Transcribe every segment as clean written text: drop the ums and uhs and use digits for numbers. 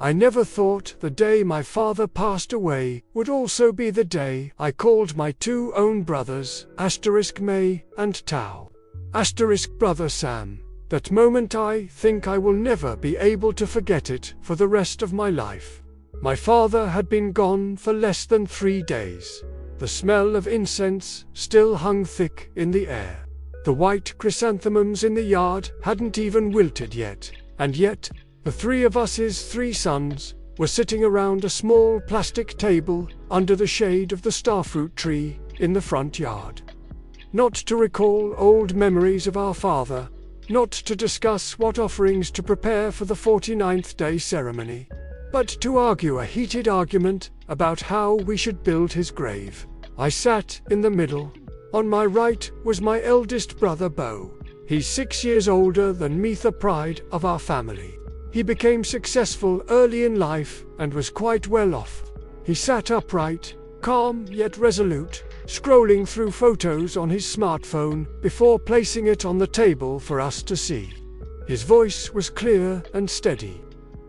I never thought the day my father passed away would also be the day I called my two own brothers, May and Tao. Brother Sam. That moment I think I will never be able to forget it for the rest of my life. My father had been gone for less than 3 days. The smell of incense still hung thick in the air. The white chrysanthemums in the yard hadn't even wilted yet, and yet, the three of us, his 3 sons, were sitting around a small plastic table under the shade of the starfruit tree in the front yard. Not to recall old memories of our father, not to discuss what offerings to prepare for the 49th day ceremony, but to argue a heated argument about how we should build his grave. I sat in the middle. On my right was my eldest brother Bo. He's 6 years older than me, the pride of our family. He became successful early in life and was quite well off. He sat upright, calm yet resolute, scrolling through photos on his smartphone before placing it on the table for us to see. His voice was clear and steady.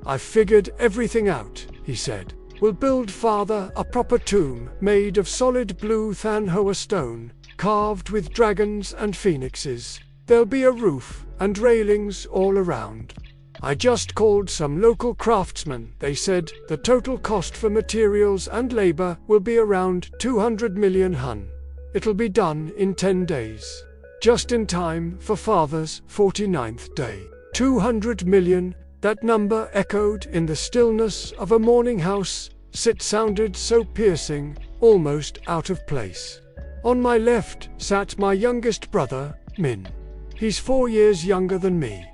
"I've figured everything out," he said. "We'll build Father a proper tomb made of solid blue Thanhoa stone, carved with dragons and phoenixes. There'll be a roof and railings all around. I just called some local craftsmen. They said the total cost for materials and labor will be around 200 million hun. It'll be done in 10 days. Just in time for Father's 49th day. 200 million, that number echoed in the stillness of a morning house. It sounded so piercing, almost out of place. On my left sat my youngest brother, Min. He's 4 years younger than me.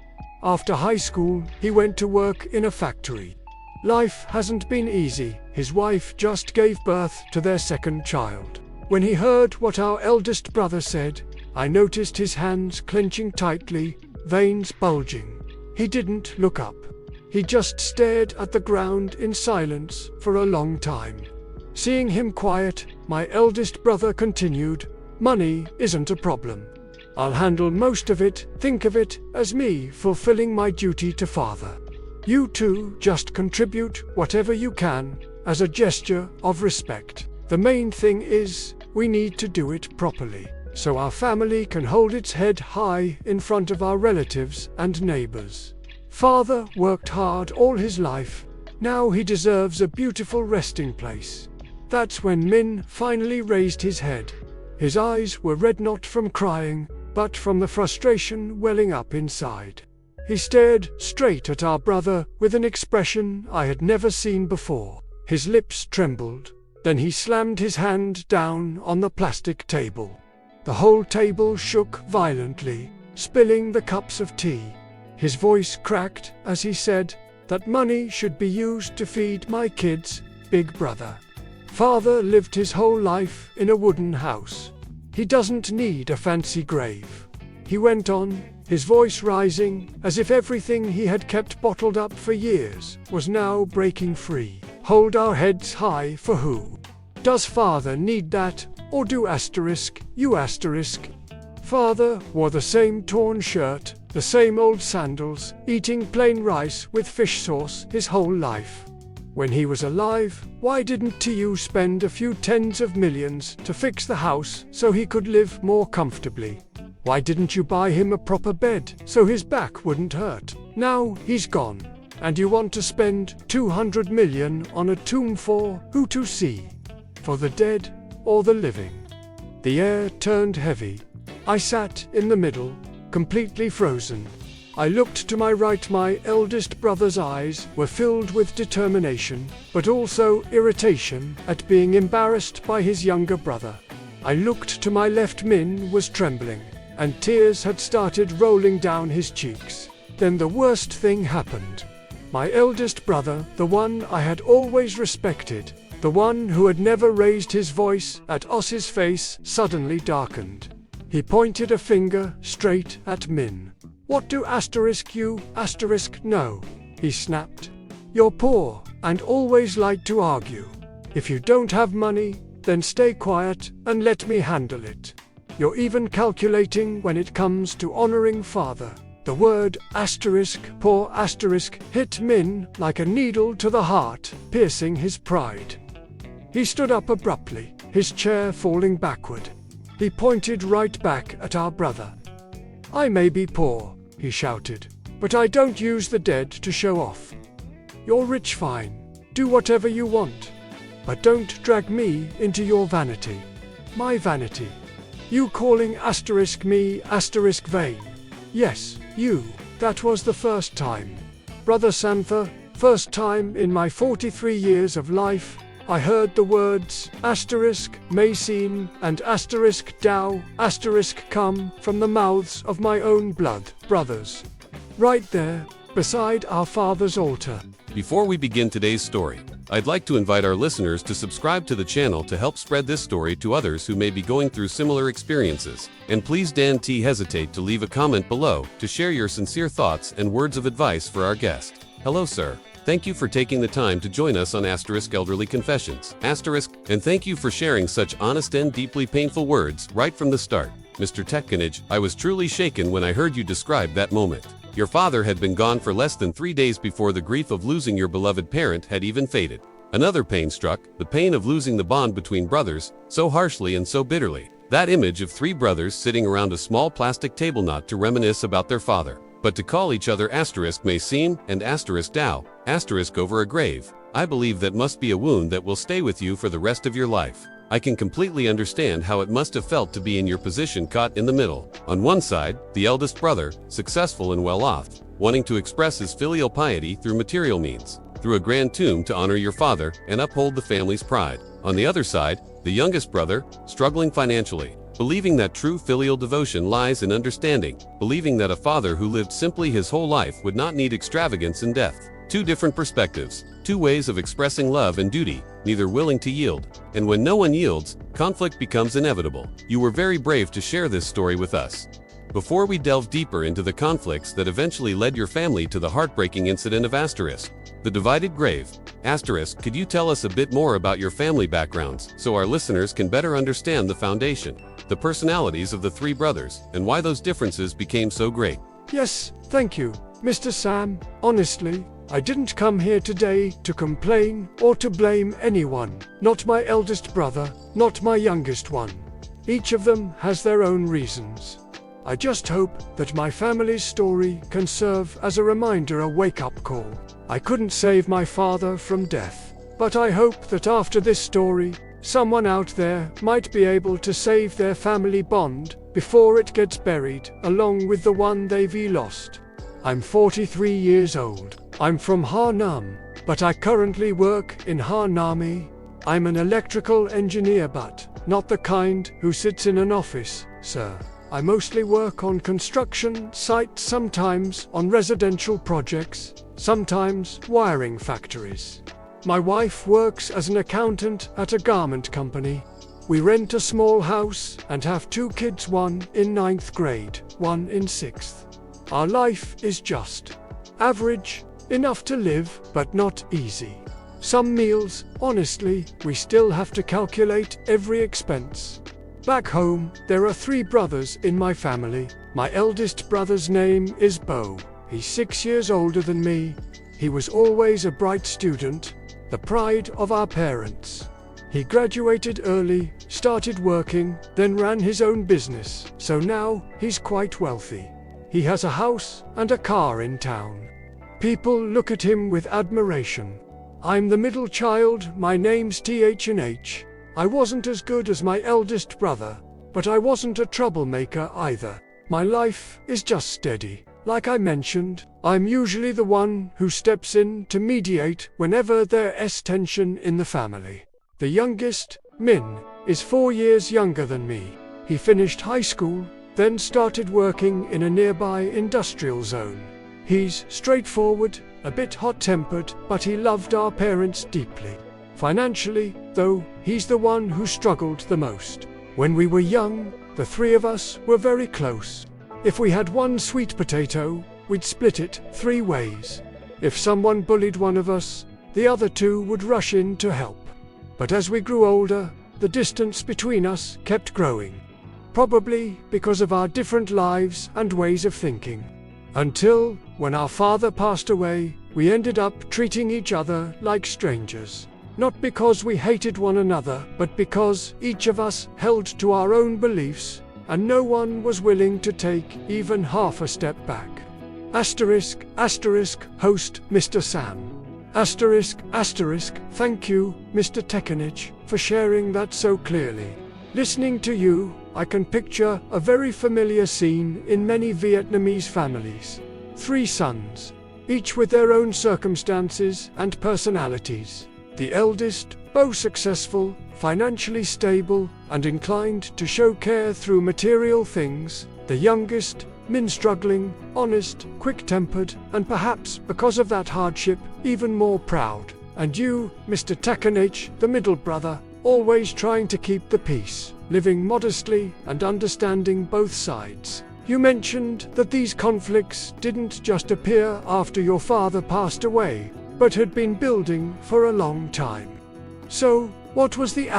After high school, he went to work in a factory. Life hasn't been easy. His wife just gave birth to their second child. When he heard what our eldest brother said, I noticed his hands clenching tightly, veins bulging. He didn't look up. He just stared at the ground in silence for a long time. Seeing him quiet, my eldest brother continued, "Money isn't a problem. I'll handle most of it. Think of it as me fulfilling my duty to Father. You two just contribute whatever you can, as a gesture of respect. The main thing is, we need to do it properly, so our family can hold its head high in front of our relatives and neighbors. Father worked hard all his life. Now he deserves a beautiful resting place." That's when Min finally raised his head. His eyes were red, not from crying, but from the frustration welling up inside. He stared straight at our brother with an expression I had never seen before. His lips trembled. Then he slammed his hand down on the plastic table. The whole table shook violently, spilling the cups of tea. His voice cracked as he said, "That money should be used to feed my kids, big brother. Father lived his whole life in a wooden house. He doesn't need a fancy grave." He went on, his voice rising, as if everything he had kept bottled up for years was now breaking free. "Hold our heads high for who? Does Father need that, or do you asterisk? Father wore the same torn shirt, the same old sandals, eating plain rice with fish sauce his whole life. When he was alive, why didn't you spend a few tens of millions to fix the house so he could live more comfortably? Why didn't you buy him a proper bed so his back wouldn't hurt? Now he's gone, and you want to spend 200 million on a tomb for who to see? For the dead or the living?" The air turned heavy. I sat in the middle, completely frozen. I looked to my right. My eldest brother's eyes were filled with determination, but also irritation at being embarrassed by his younger brother. I looked to my left. Min was trembling, and tears had started rolling down his cheeks. Then the worst thing happened. My eldest brother, the one I had always respected, the one who had never raised his voice at Os's face, suddenly darkened. He pointed a finger straight at Min. "What do you know?" he snapped. "You're poor, and always like to argue. If you don't have money, then stay quiet and let me handle it. You're even calculating when it comes to honoring Father. The word asterisk, poor asterisk, hit Min like a needle to the heart, piercing his pride. He stood up abruptly, his chair falling backward. He pointed right back at our brother. "I may be poor," he shouted, "but I don't use the dead to show off. You're rich, fine. Do whatever you want. But don't drag me into your vanity. My vanity. You calling asterisk me asterisk vain. Yes, you. That was the first time. Brother Santha, first time in my 43 years of life, I heard the words asterisk may seem and asterisk Tao asterisk come from the mouths of my own blood brothers. Right there, beside our father's altar." Before we begin today's story, I'd like to invite our listeners to subscribe to the channel to help spread this story to others who may be going through similar experiences. And please don't hesitate to leave a comment below to share your sincere thoughts and words of advice for our guest. Hello, sir. Thank you for taking the time to join us on Asterisk Elderly Confessions. Asterisk, and thank you for sharing such honest and deeply painful words right from the start. Mr. Tekkanage, I was truly shaken when I heard you describe that moment. Your father had been gone for less than 3 days before the grief of losing your beloved parent had even faded. Another pain struck, the pain of losing the bond between brothers, so harshly and so bitterly. That image of 3 brothers sitting around a small plastic table knot to reminisce about their father. But to call each other asterisk may seem and asterisk Tao, asterisk over a grave, I believe that must be a wound that will stay with you for the rest of your life. I can completely understand how it must have felt to be in your position, caught in the middle. On one side, the eldest brother, successful and well off, wanting to express his filial piety through material means, through a grand tomb to honor your father and uphold the family's pride. On the other side, the youngest brother, struggling financially, believing that true filial devotion lies in understanding, believing that a father who lived simply his whole life would not need extravagance in death. 2 different perspectives, 2 ways of expressing love and duty, neither willing to yield. And when no one yields, conflict becomes inevitable. You were very brave to share this story with us. Before we delve deeper into the conflicts that eventually led your family to the heartbreaking incident of asterisk, the divided grave, asterisk, could you tell us a bit more about your family backgrounds so our listeners can better understand the foundation, the personalities of the 3 brothers, and why those differences became so great? Yes, thank you, Mr. Sam. Honestly, I didn't come here today to complain or to blame anyone. Not my eldest brother, not my youngest one. Each of them has their own reasons. I just hope that my family's story can serve as a reminder, a wake-up call. I couldn't save my father from death, but I hope that after this story, someone out there might be able to save their family bond before it gets buried along with the one they've lost. I'm 43 years old. I'm from Hanam, but I currently work in Hanami. I'm an electrical engineer, but not the kind who sits in an office, sir. I mostly work on construction sites, sometimes on residential projects, sometimes wiring factories. My wife works as an accountant at a garment company. We rent a small house and have 2 kids, one in 9th grade, one in 6th. Our life is just average, enough to live, but not easy. Some meals, honestly, we still have to calculate every expense. Back home, there are 3 brothers in my family. My eldest brother's name is Bo. He's 6 years older than me. He was always a bright student, the pride of our parents. He graduated early, started working, then ran his own business, so now he's quite wealthy. He has a house and a car in town. People look at him with admiration. I'm the middle child, my name's TH&H. I wasn't as good as my eldest brother, but I wasn't a troublemaker either. My life is just steady. Like I mentioned, I'm usually the one who steps in to mediate whenever there's tension in the family. The youngest, Min, is 4 years younger than me. He finished high school, then started working in a nearby industrial zone. He's straightforward, a bit hot-tempered, but he loved our parents deeply. Financially, though, he's the one who struggled the most. When we were young, the 3 of us were very close. If we had one sweet potato, we'd split it 3 ways. If someone bullied one of us, the other 2 would rush in to help. But as we grew older, the distance between us kept growing. Probably because of our different lives and ways of thinking. Until, when our father passed away, we ended up treating each other like strangers. Not because we hated one another, but because each of us held to our own beliefs, and no one was willing to take even half a step back. Asterisk, host, Mr. Sam. Asterisk, thank you, Mr. Tekanich, for sharing that so clearly. Listening to you, I can picture a very familiar scene in many Vietnamese families. 3 sons, each with their own circumstances and personalities. The eldest, both successful, financially stable, and inclined to show care through material things. The youngest, Min, struggling, honest, quick-tempered, and perhaps, because of that hardship, even more proud. And you, Mr. Takanich, the middle brother, always trying to keep the peace, living modestly and understanding both sides. You mentioned that these conflicts didn't just appear after your father passed away, but had been building for a long time. So, what was the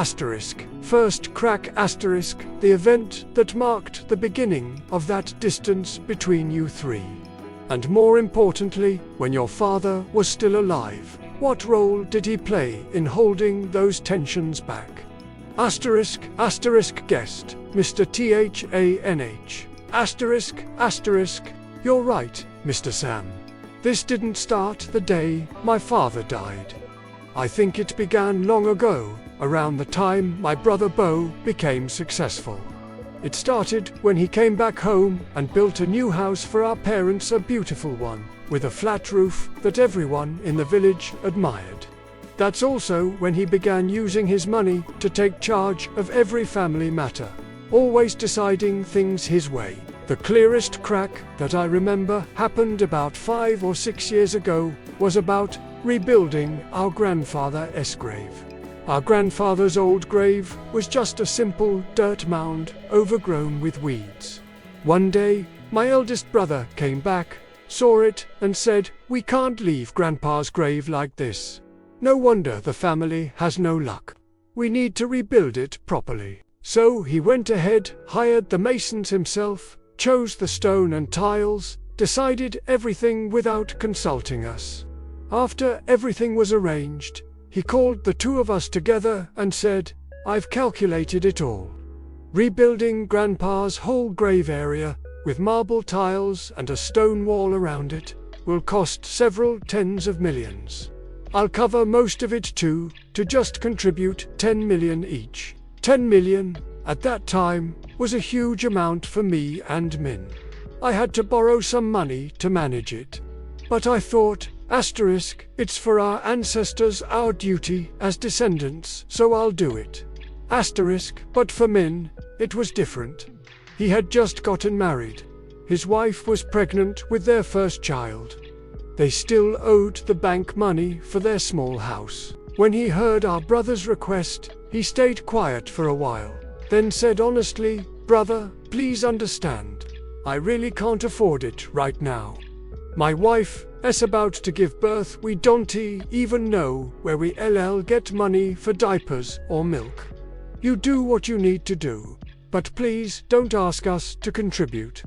first crack the event that marked the beginning of that distance between you 3? And more importantly, when your father was still alive, what role did he play in holding those tensions back? Guest, Mr. Thanh. You're right, Mr. Sam. This didn't start the day my father died. I think it began long ago, around the time my brother Bo became successful. It started when he came back home and built a new house for our parents, a beautiful one, with a flat roof that everyone in the village admired. That's also when he began using his money to take charge of every family matter, always deciding things his way. The clearest crack that I remember happened about 5 or 6 years ago, was about rebuilding our grandfather's grave. Our grandfather's old grave was just a simple dirt mound, overgrown with weeds. One day, my eldest brother came back, saw it, and said, "We can't leave Grandpa's grave like this. No wonder the family has no luck. We need to rebuild it properly." So he went ahead, hired the masons himself, chose the stone and tiles, decided everything without consulting us. After everything was arranged, he called the 2 of us together and said, "I've calculated it all. Rebuilding Grandpa's whole grave area, with marble tiles and a stone wall around it, will cost several tens of millions. I'll cover most of it too, to just contribute 10 million each." 10 million, at that time, was a huge amount for me and Min. I had to borrow some money to manage it. But I thought, it's for our ancestors, our duty as descendants, so I'll do it. But for Min, it was different. He had just gotten married. His wife was pregnant with their first child. They still owed the bank money for their small house. When he heard our brother's request, he stayed quiet for a while, then said honestly, "Brother, please understand. I really can't afford it right now. My wife is about to give birth. We don't even know where we get money for diapers or milk. You do what you need to do, but please don't ask us to contribute."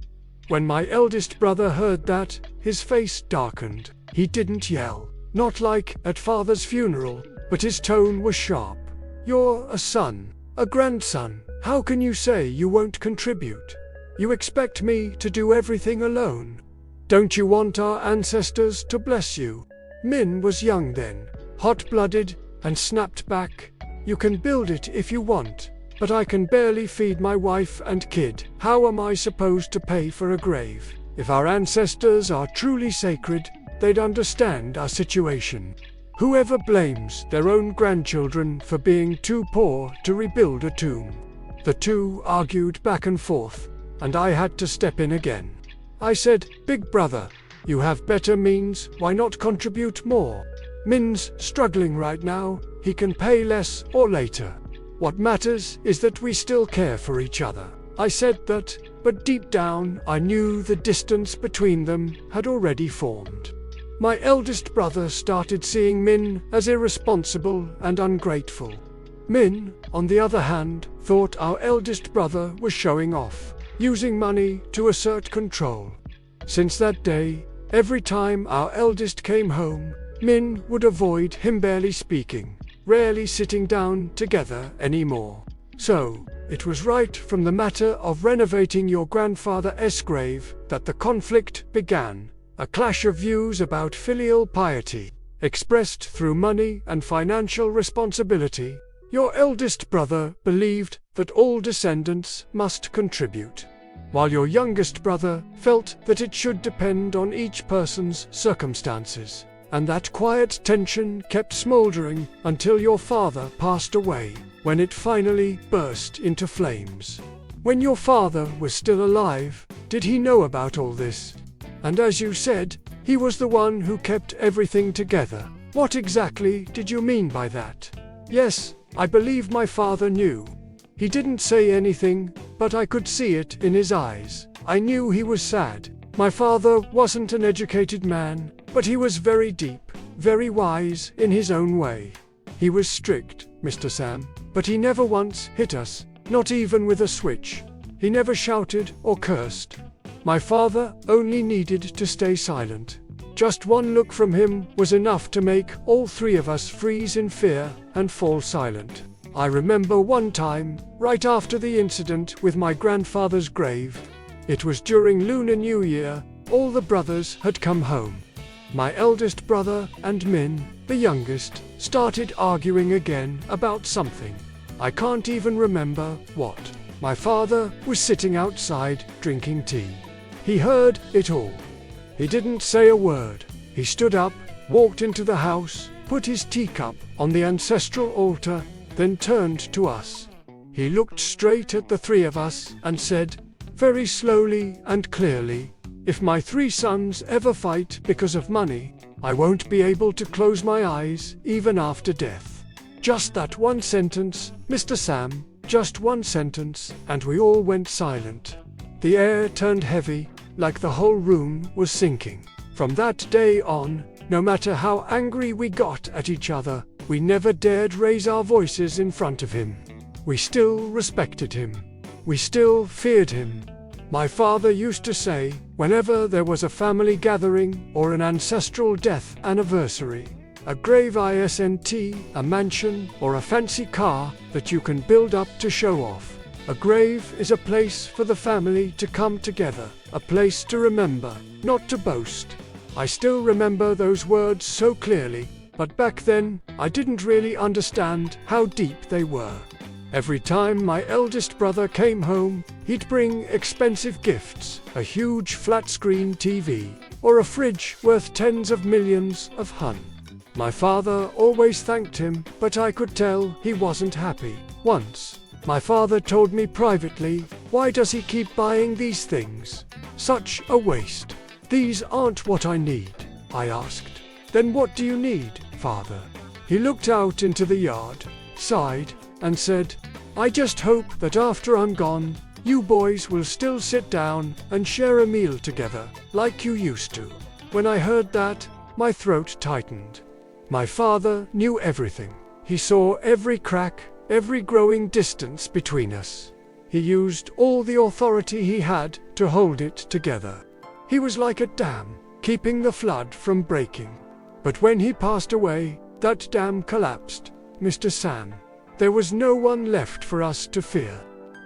When my eldest brother heard that, his face darkened. He didn't yell, not like at father's funeral, but his tone was sharp. "You're a son, a grandson. How can you say you won't contribute? You expect me to do everything alone? Don't you want our ancestors to bless you?" Min was young then, hot-blooded, and snapped back, "You can build it if you want, but I can barely feed my wife and kid. How am I supposed to pay for a grave? If our ancestors are truly sacred, they'd understand our situation. Whoever blames their own grandchildren for being too poor to rebuild a tomb?" The 2 argued back and forth, and I had to step in again. I said, "Big brother, you have better means, why not contribute more? Min's struggling right now, he can pay less or later. What matters is that we still care for each other." I said that, but deep down I knew the distance between them had already formed. My eldest brother started seeing Min as irresponsible and ungrateful. Min, on the other hand, thought our eldest brother was showing off, using money to assert control. Since that day, every time our eldest came home, Min would avoid him, barely speaking, rarely sitting down together anymore. So, it was right from the matter of renovating your grandfather's grave that the conflict began, a clash of views about filial piety, expressed through money and financial responsibility. Your eldest brother believed that all descendants must contribute, while your youngest brother felt that it should depend on each person's circumstances. And that quiet tension kept smoldering until your father passed away, when it finally burst into flames. When your father was still alive, did he know about all this? And as you said, he was the one who kept everything together. What exactly did you mean by that? Yes, I believe my father knew. He didn't say anything, but I could see it in his eyes. I knew he was sad. My father wasn't an educated man, but he was very deep, very wise in his own way. He was strict, Mr. Sam, but he never once hit us, not even with a switch. He never shouted or cursed. My father only needed to stay silent. Just one look from him was enough to make all three of us freeze in fear and fall silent. I remember one time, right after the incident with my grandfather's grave. It was during Lunar New Year. All the brothers had come home. My eldest brother and Min, the youngest, started arguing again about something. I can't even remember what. My father was sitting outside drinking tea. He heard it all. He didn't say a word. He stood up, walked into the house, put his teacup on the ancestral altar, then turned to us. He looked straight at the three of us and said, very slowly and clearly, "If my three sons ever fight because of money, I won't be able to close my eyes even after death." Just that one sentence, Mr. Sam, just one sentence, and we all went silent. The air turned heavy, like the whole room was sinking. From that day on, no matter how angry we got at each other, we never dared raise our voices in front of him. We still respected him. We still feared him. My father used to say, whenever there was a family gathering or an ancestral death anniversary, a grave isn't a mansion or a fancy car that you can build up to show off. A grave is a place for the family to come together, a place to remember, not to boast. I still remember those words so clearly, but back then, I didn't really understand how deep they were. Every time my eldest brother came home, he'd bring expensive gifts, a huge flat-screen TV, or a fridge worth tens of millions of hun. My father always thanked him, but I could tell he wasn't happy. Once, my father told me privately, "Why does he keep buying these things? Such a waste. These aren't what I need," I asked. "Then what do you need, father?" He looked out into the yard, sighed, and said, "I just hope that after I'm gone, you boys will still sit down and share a meal together, like you used to." When I heard that, my throat tightened. My father knew everything. He saw every crack, every growing distance between us. He used all the authority he had to hold it together. He was like a dam, keeping the flood from breaking. But when he passed away, that dam collapsed, Mr. Sam. There was no one left for us to fear.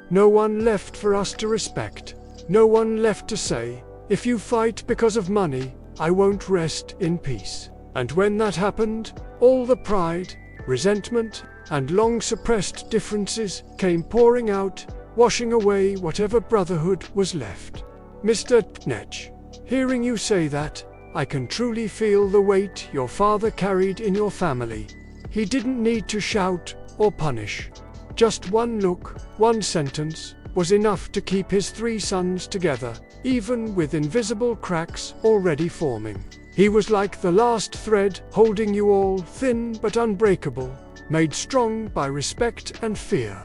No one left for us to respect. No one left to say, "If you fight because of money, I won't rest in peace." And when that happened, all the pride, resentment, and long-suppressed differences came pouring out, washing away whatever brotherhood was left. Mr. Tnech, hearing you say that, I can truly feel the weight your father carried in your family. He didn't need to shout or punish. Just one look, one sentence, was enough to keep his three sons together, even with invisible cracks already forming. He was like the last thread holding you all, thin but unbreakable, made strong by respect and fear.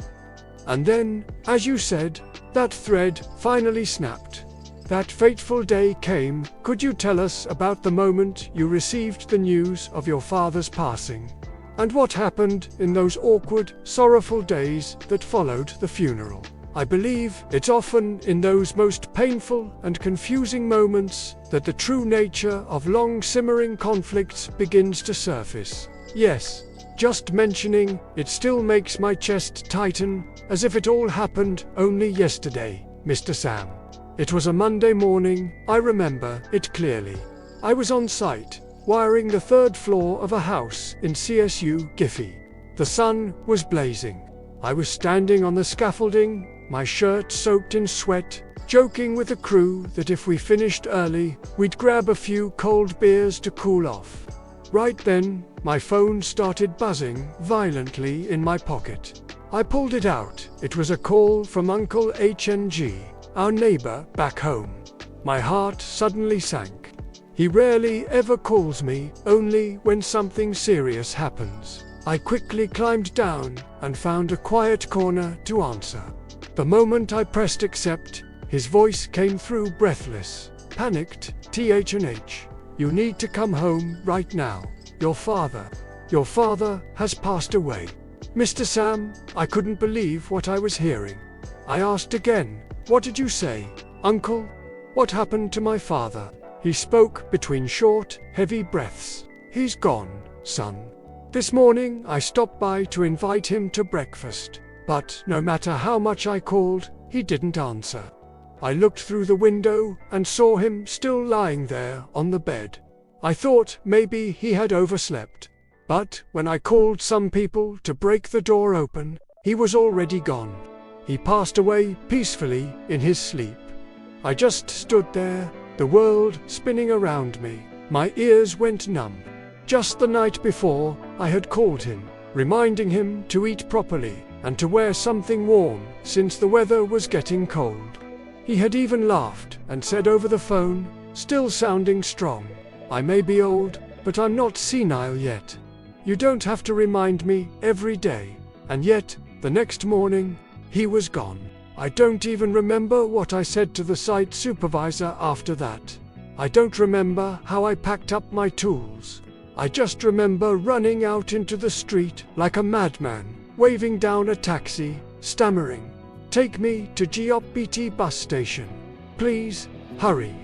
And then, as you said, that thread finally snapped. That fateful day came. Could you tell us about the moment you received the news of your father's passing? And what happened in those awkward, sorrowful days that followed the funeral? I believe it's often in those most painful and confusing moments that the true nature of long simmering conflicts begins to surface. Yes, just mentioning it still makes my chest tighten, as if it all happened only yesterday, Mr. Sam. It was a Monday morning, I remember it clearly. I was on site, wiring the third floor of a house in CSU Giffey. The sun was blazing. I was standing on the scaffolding, my shirt soaked in sweat, joking with the crew that if we finished early, we'd grab a few cold beers to cool off. Right then, my phone started buzzing violently in my pocket. I pulled it out. It was a call from Uncle HNG, our neighbor back home. My heart suddenly sank. He rarely ever calls me, only when something serious happens. I quickly climbed down and found a quiet corner to answer. The moment I pressed accept, his voice came through breathless, panicked. "TH&H, you need to come home right now. Your father has passed away." Mr. Sam, I couldn't believe what I was hearing. I asked again, "What did you say, Uncle? What happened to my father?" He spoke between short, heavy breaths. "He's gone, son. This morning I stopped by to invite him to breakfast, but no matter how much I called, he didn't answer." I looked through the window and saw him still lying there on the bed. I thought maybe he had overslept, but when I called some people to break the door open, he was already gone. He passed away peacefully in his sleep. I just stood there, the world spinning around me. My ears went numb. Just the night before, I had called him, reminding him to eat properly and to wear something warm since the weather was getting cold. He had even laughed and said over the phone, still sounding strong, "I may be old, but I'm not senile yet. You don't have to remind me every day." And yet, the next morning, he was gone. I don't even remember what I said to the site supervisor after that. I don't remember how I packed up my tools. I just remember running out into the street like a madman, waving down a taxi, stammering, "Take me to GOPT bus station. Please, hurry."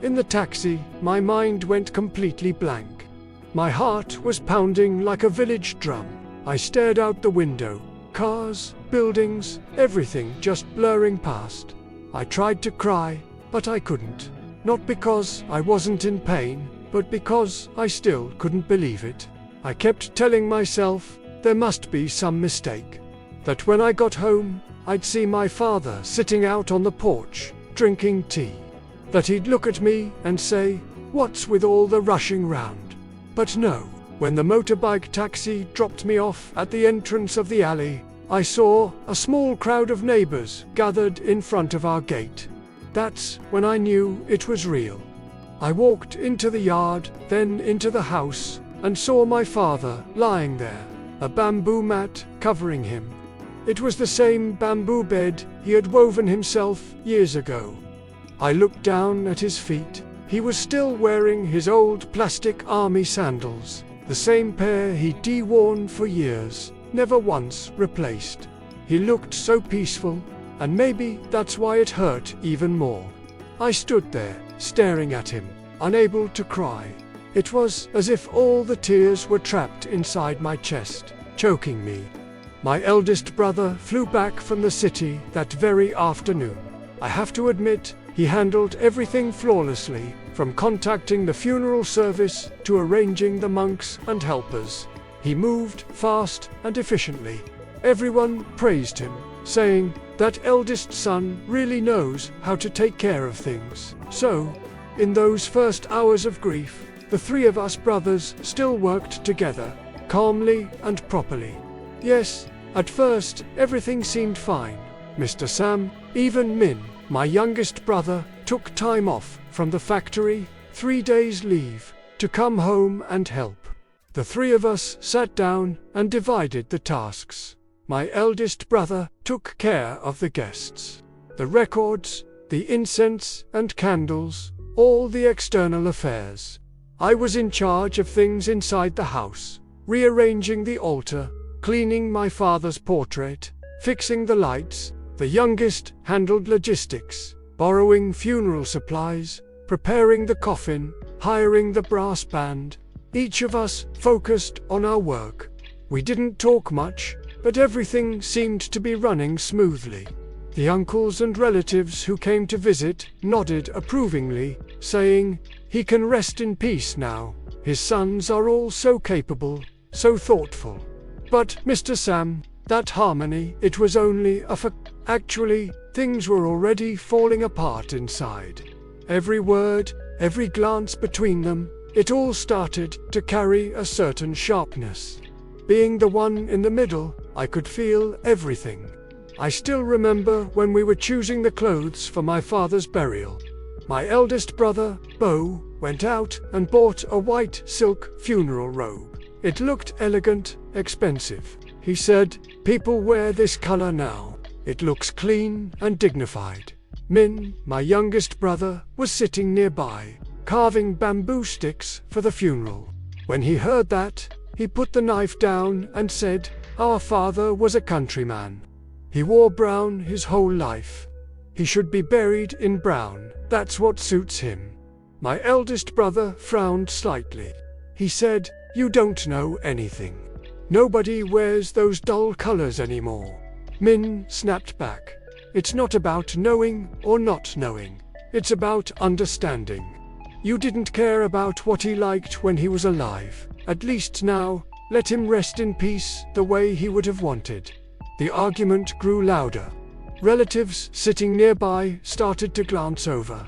In the taxi, my mind went completely blank. My heart was pounding like a village drum. I stared out the window. Cars, buildings, everything just blurring past. I tried to cry, but I couldn't. Not because I wasn't in pain, but because I still couldn't believe it. I kept telling myself there must be some mistake. That when I got home, I'd see my father sitting out on the porch, drinking tea. That he'd look at me and say, "What's with all the rushing round?" But no, when the motorbike taxi dropped me off at the entrance of the alley, I saw a small crowd of neighbors gathered in front of our gate. That's when I knew it was real. I walked into the yard, then into the house, and saw my father lying there, a bamboo mat covering him. It was the same bamboo bed he had woven himself years ago. I looked down at his feet. He was still wearing his old plastic army sandals, the same pair he'd worn for years, never once replaced. He looked so peaceful, and maybe that's why it hurt even more. I stood there, staring at him, unable to cry. It was as if all the tears were trapped inside my chest, choking me. My eldest brother flew back from the city that very afternoon. I have to admit, he handled everything flawlessly, from contacting the funeral service to arranging the monks and helpers. He moved fast and efficiently. Everyone praised him, saying, "That eldest son really knows how to take care of things." So, in those first hours of grief, the three of us brothers still worked together, calmly and properly. Yes, at first, everything seemed fine. Mr. Sam, even Min, my youngest brother, took time off from the factory, 3 days leave, to come home and help. The three of us sat down and divided the tasks. My eldest brother took care of the guests, the records, the incense and candles, all the external affairs. I was in charge of things inside the house, rearranging the altar, cleaning my father's portrait, fixing the lights, The youngest handled logistics, borrowing funeral supplies, preparing the coffin, hiring the brass band. Each of us focused on our work. We didn't talk much, but everything seemed to be running smoothly. The uncles and relatives who came to visit nodded approvingly, saying, "He can rest in peace now. His sons are all so capable, so thoughtful." But, Mr. Sam, that harmony, it was only Actually, things were already falling apart inside. Every word, every glance between them, it all started to carry a certain sharpness. Being the one in the middle, I could feel everything. I still remember when we were choosing the clothes for my father's burial. My eldest brother, Beau, went out and bought a white silk funeral robe. It looked elegant, expensive. He said, "People wear this color now. It looks clean and dignified." Min, my youngest brother, was sitting nearby, carving bamboo sticks for the funeral. When he heard that, he put the knife down and said, "Our father was a countryman. He wore brown his whole life. He should be buried in brown, that's what suits him." My eldest brother frowned slightly. He said, "You don't know anything. Nobody wears those dull colors anymore." Min snapped back. "It's not about knowing or not knowing. It's about understanding. You didn't care about what he liked when he was alive. At least now, let him rest in peace the way he would have wanted." The argument grew louder. Relatives sitting nearby started to glance over.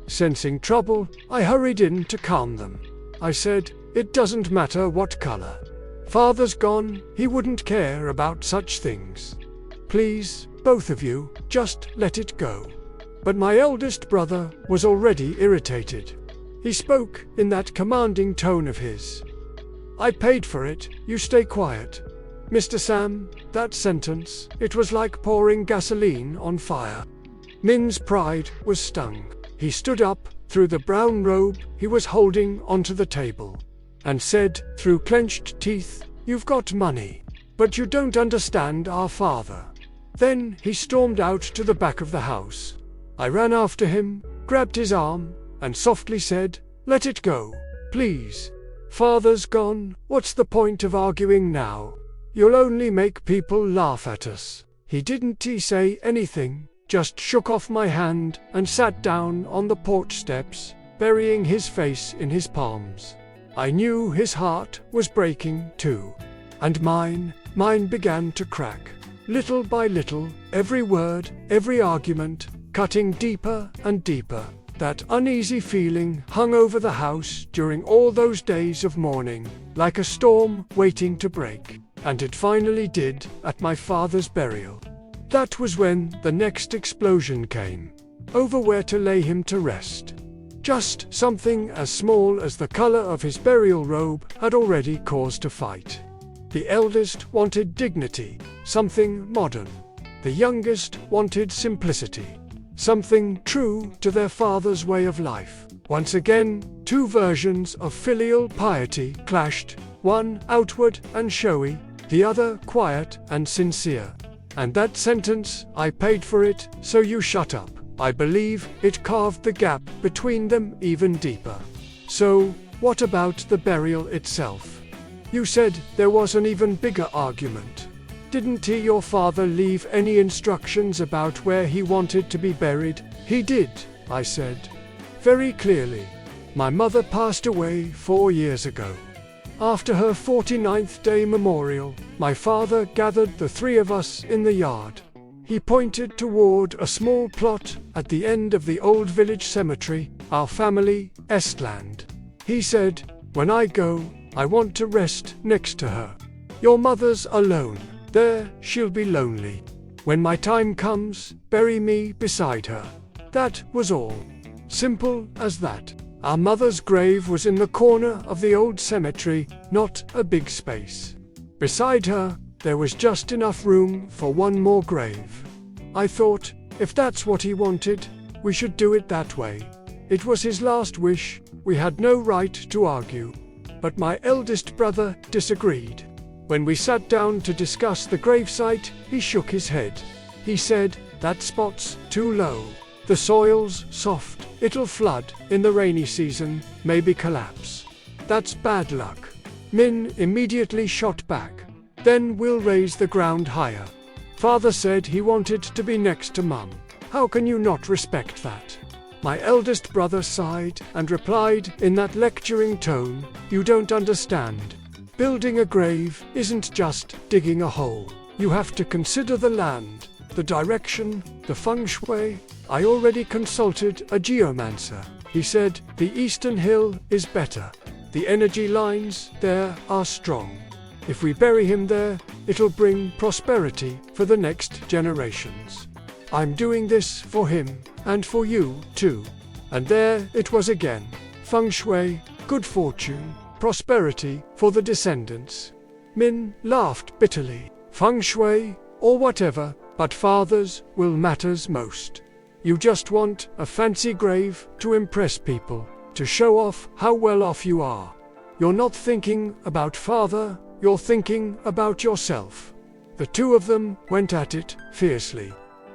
Sensing trouble, I hurried in to calm them. I said, "It doesn't matter what color. Father's gone, he wouldn't care about such things. Please, both of you, just let it go." But my eldest brother was already irritated. He spoke in that commanding tone of his. "I paid for it, you stay quiet." Mr. Sam, that sentence, it was like pouring gasoline on fire. Min's pride was stung. He stood up, threw the brown robe he was holding onto the table, and said, through clenched teeth, "You've got money, but you don't understand our father." Then he stormed out to the back of the house. I ran after him, grabbed his arm, and softly said, "Let it go, please. Father's gone, what's the point of arguing now? You'll only make people laugh at us." He didn't say anything, just shook off my hand and sat down on the porch steps, burying his face in his palms. I knew his heart was breaking too. And mine began to crack. Little by little, every word, every argument, cutting deeper and deeper. That uneasy feeling hung over the house during all those days of mourning, like a storm waiting to break. And it finally did, at my father's burial. That was when the next explosion came. Over where to lay him to rest. Just something as small as the color of his burial robe had already caused a fight. The eldest wanted dignity, something modern. The youngest wanted simplicity, something true to their father's way of life. Once again, two versions of filial piety clashed, one outward and showy, the other quiet and sincere. And that sentence, "I paid for it, so you shut up," I believe it carved the gap between them even deeper. So, what about the burial itself? You said there was an even bigger argument. Didn't your father leave any instructions about where he wanted to be buried? He did, I said. Very clearly. My mother passed away 4 years ago. After her 49th day memorial, my father gathered the three of us in the yard. He pointed toward a small plot at the end of the old village cemetery, our family Estland. He said, "When I go, I want to rest next to her. Your mother's alone. There, she'll be lonely. When my time comes, bury me beside her." That was all. Simple as that. Our mother's grave was in the corner of the old cemetery, not a big space. Beside her, there was just enough room for one more grave. I thought, if that's what he wanted, we should do it that way. It was his last wish, we had no right to argue. But my eldest brother disagreed. When we sat down to discuss the gravesite, he shook his head. He said, That spot's too low. The soil's soft. It'll flood in the rainy season, maybe collapse. That's bad luck. Min immediately shot back. Then we'll raise the ground higher. Father said he wanted to be next to Mum. How can you not respect that? My eldest brother sighed and replied in that lecturing tone, "You don't understand. Building a grave isn't just digging a hole. You have to consider the land, the direction, the feng shui. I already consulted a geomancer. He said the eastern hill is better. The energy lines there are strong. If we bury him there, it'll bring prosperity for the next generations. I'm doing this for him, and for you, too." And there it was again. Feng shui, good fortune, prosperity for the descendants. Min laughed bitterly. Feng shui, or whatever, but fathers will matters most. You just want a fancy grave to impress people, to show off how well off you are. You're not thinking about father, you're thinking about yourself. The two of them went at it fiercely.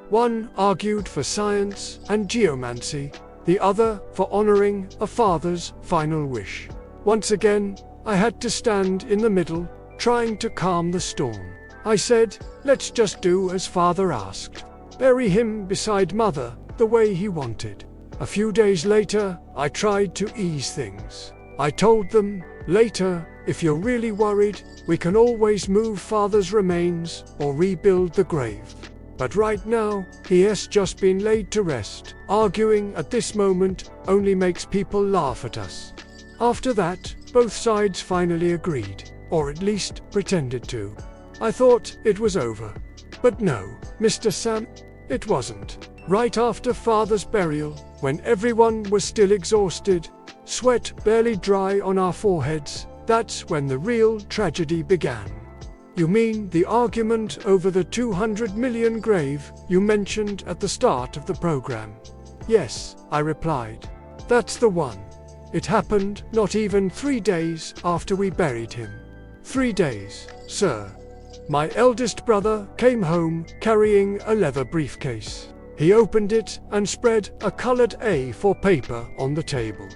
One argued for science and geomancy, the other for honoring a father's final wish. Once again, I had to stand in the middle, trying to calm the storm. I said, let's just do as father asked. Bury him beside mother, the way he wanted. A few days later, I tried to ease things. I told them, later, if you're really worried, we can always move father's remains or rebuild the grave. But right now, he has just been laid to rest. Arguing at this moment only makes people laugh at us. After that, both sides finally agreed, or at least pretended to. I thought it was over. But no, Mr. Sam, it wasn't. Right after father's burial, when everyone was still exhausted, sweat barely dry on our foreheads, that's when the real tragedy began. You mean the argument over the 200 million grave you mentioned at the start of the program? Yes, I replied. That's the one. It happened not even 3 days after we buried him. 3 days, sir. My eldest brother came home carrying a leather briefcase. He opened it and spread a colored A4 paper on the table.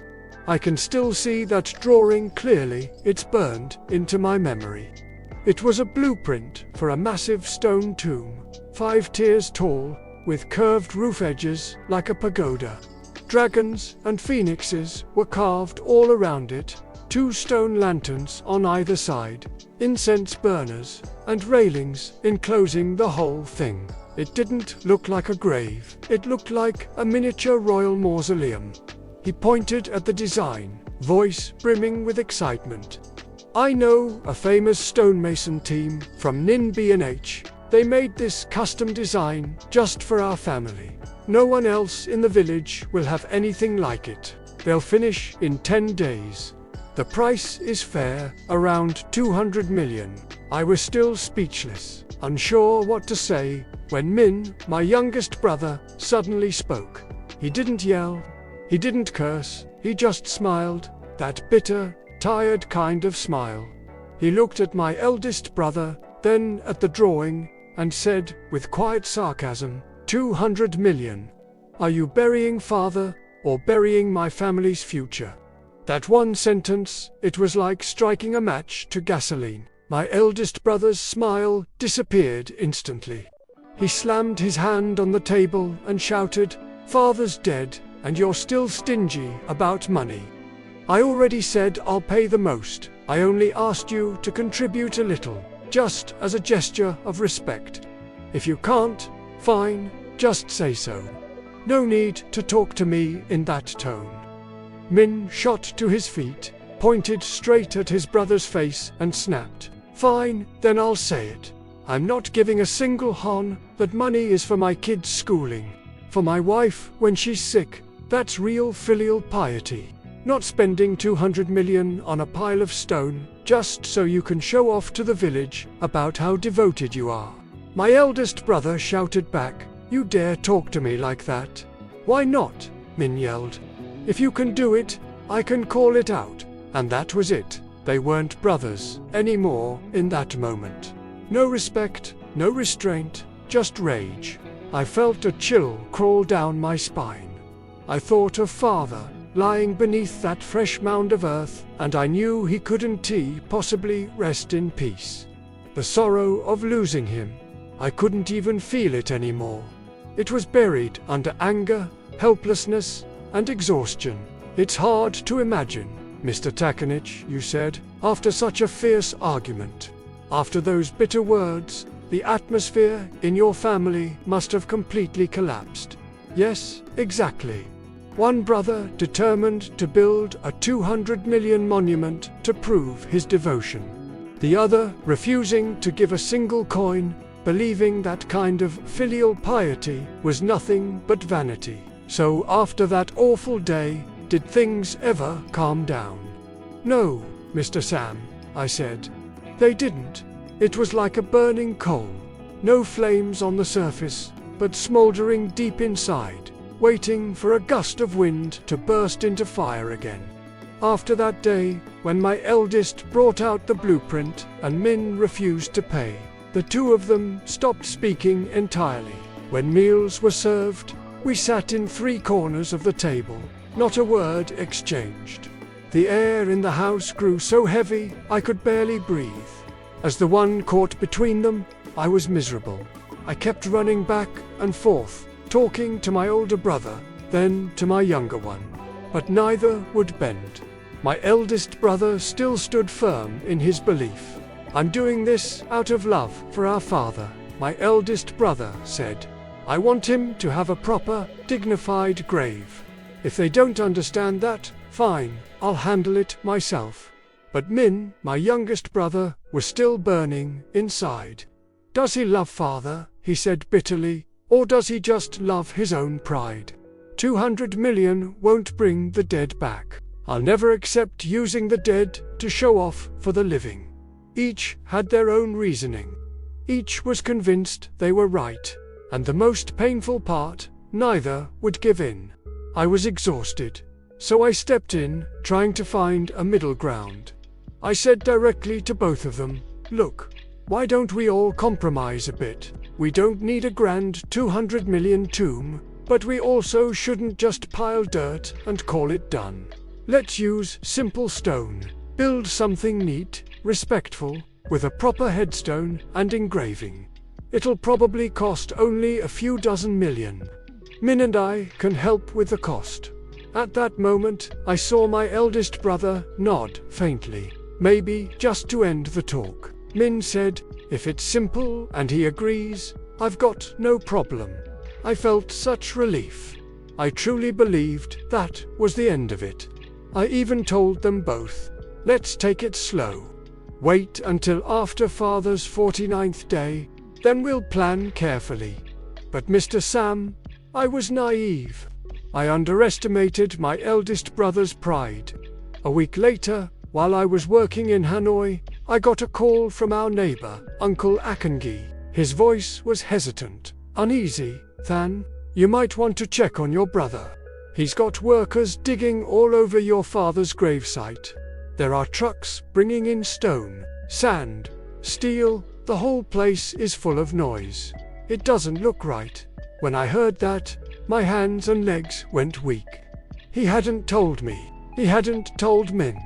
I can still see that drawing clearly. It's burned into my memory. It was a blueprint for a massive stone tomb, 5 tiers tall, with curved roof edges like a pagoda. Dragons and phoenixes were carved all around it, 2 stone lanterns on either side, incense burners, and railings enclosing the whole thing. It didn't look like a grave, it looked like a miniature royal mausoleum. He pointed at the design, voice brimming with excitement. I know a famous stonemason team from Nin B&H. They made this custom design just for our family. No one else in the village will have anything like it. They'll finish in 10 days. The price is fair, around 200 million. I was still speechless, unsure what to say, when Min, my youngest brother, suddenly spoke. He didn't yell, he didn't curse, he just smiled, that bitter, tired kind of smile. He looked at my eldest brother, then at the drawing, and said, with quiet sarcasm, 200 million. Are you burying father, or burying my family's future? That one sentence, it was like striking a match to gasoline. My eldest brother's smile disappeared instantly. He slammed his hand on the table and shouted, "Father's dead, and you're still stingy about money. I already said I'll pay the most. I only asked you to contribute a little, just as a gesture of respect. If you can't, fine, just say so. No need to talk to me in that tone." Min shot to his feet, pointed straight at his brother's face and snapped, "Fine, then I'll say it. I'm not giving a single hon. That money is for my kids' schooling. For my wife when she's sick. That's real filial piety. Not spending 200 million on a pile of stone, just so you can show off to the village about how devoted you are." My eldest brother shouted back, "You dare talk to me like that?" "Why not?" Min yelled. "If you can do it, I can call it out." And that was it. They weren't brothers anymore in that moment. No respect, no restraint, just rage. I felt a chill crawl down my spine. I thought of father, lying beneath that fresh mound of earth, and I knew he couldn't possibly rest in peace. The sorrow of losing him, I couldn't even feel it anymore. It was buried under anger, helplessness, and exhaustion. "It's hard to imagine, Mr. Takanich," you said, after such a fierce argument. After those bitter words, the atmosphere in your family must have completely collapsed. Yes, exactly. One brother determined to build a 200 million monument to prove his devotion. The other refusing to give a single coin, believing that kind of filial piety was nothing but vanity. So after that awful day, did things ever calm down? "No, Mr. Sam," I said. "They didn't. It was like a burning coal. No flames on the surface, but smoldering deep inside, waiting for a gust of wind to burst into fire again." After that day, when my eldest brought out the blueprint and Min refused to pay, the two of them stopped speaking entirely. When meals were served, we sat in three corners of the table, not a word exchanged. The air in the house grew so heavy I could barely breathe. As the one caught between them, I was miserable. I kept running back and forth, talking to my older brother, then to my younger one. But neither would bend. My eldest brother still stood firm in his belief. "I'm doing this out of love for our father," my eldest brother said. "I want him to have a proper, dignified grave. If they don't understand that, fine, I'll handle it myself." But Min, my youngest brother, was still burning inside. "Does he love father?" he said bitterly, "or does he just love his own pride? 200 million won't bring the dead back. I'll never accept using the dead to show off for the living." Each had their own reasoning. Each was convinced they were right. And the most painful part, neither would give in. I was exhausted. So I stepped in, trying to find a middle ground. I said directly to both of them, "Look, why don't we all compromise a bit? We don't need a grand 200 million tomb, but we also shouldn't just pile dirt and call it done. Let's use simple stone. Build something neat, respectful, with a proper headstone and engraving. It'll probably cost only a few dozen million. Min and I can help with the cost." At that moment, I saw my eldest brother nod faintly, maybe just to end the talk. Min said, "If it's simple and he agrees, I've got no problem." I felt such relief. I truly believed that was the end of it. I even told them both, "Let's take it slow. Wait until after Father's 49th day, then we'll plan carefully." But Mr. Sam, I was naive. I underestimated my eldest brother's pride. A week later, while I was working in Hanoi, I got a call from our neighbor, Uncle Akangi. His voice was hesitant, uneasy. "Than, you might want to check on your brother. He's got workers digging all over your father's gravesite. There are trucks bringing in stone, sand, steel. The whole place is full of noise. It doesn't look right." When I heard that, my hands and legs went weak. He hadn't told me. He hadn't told Min.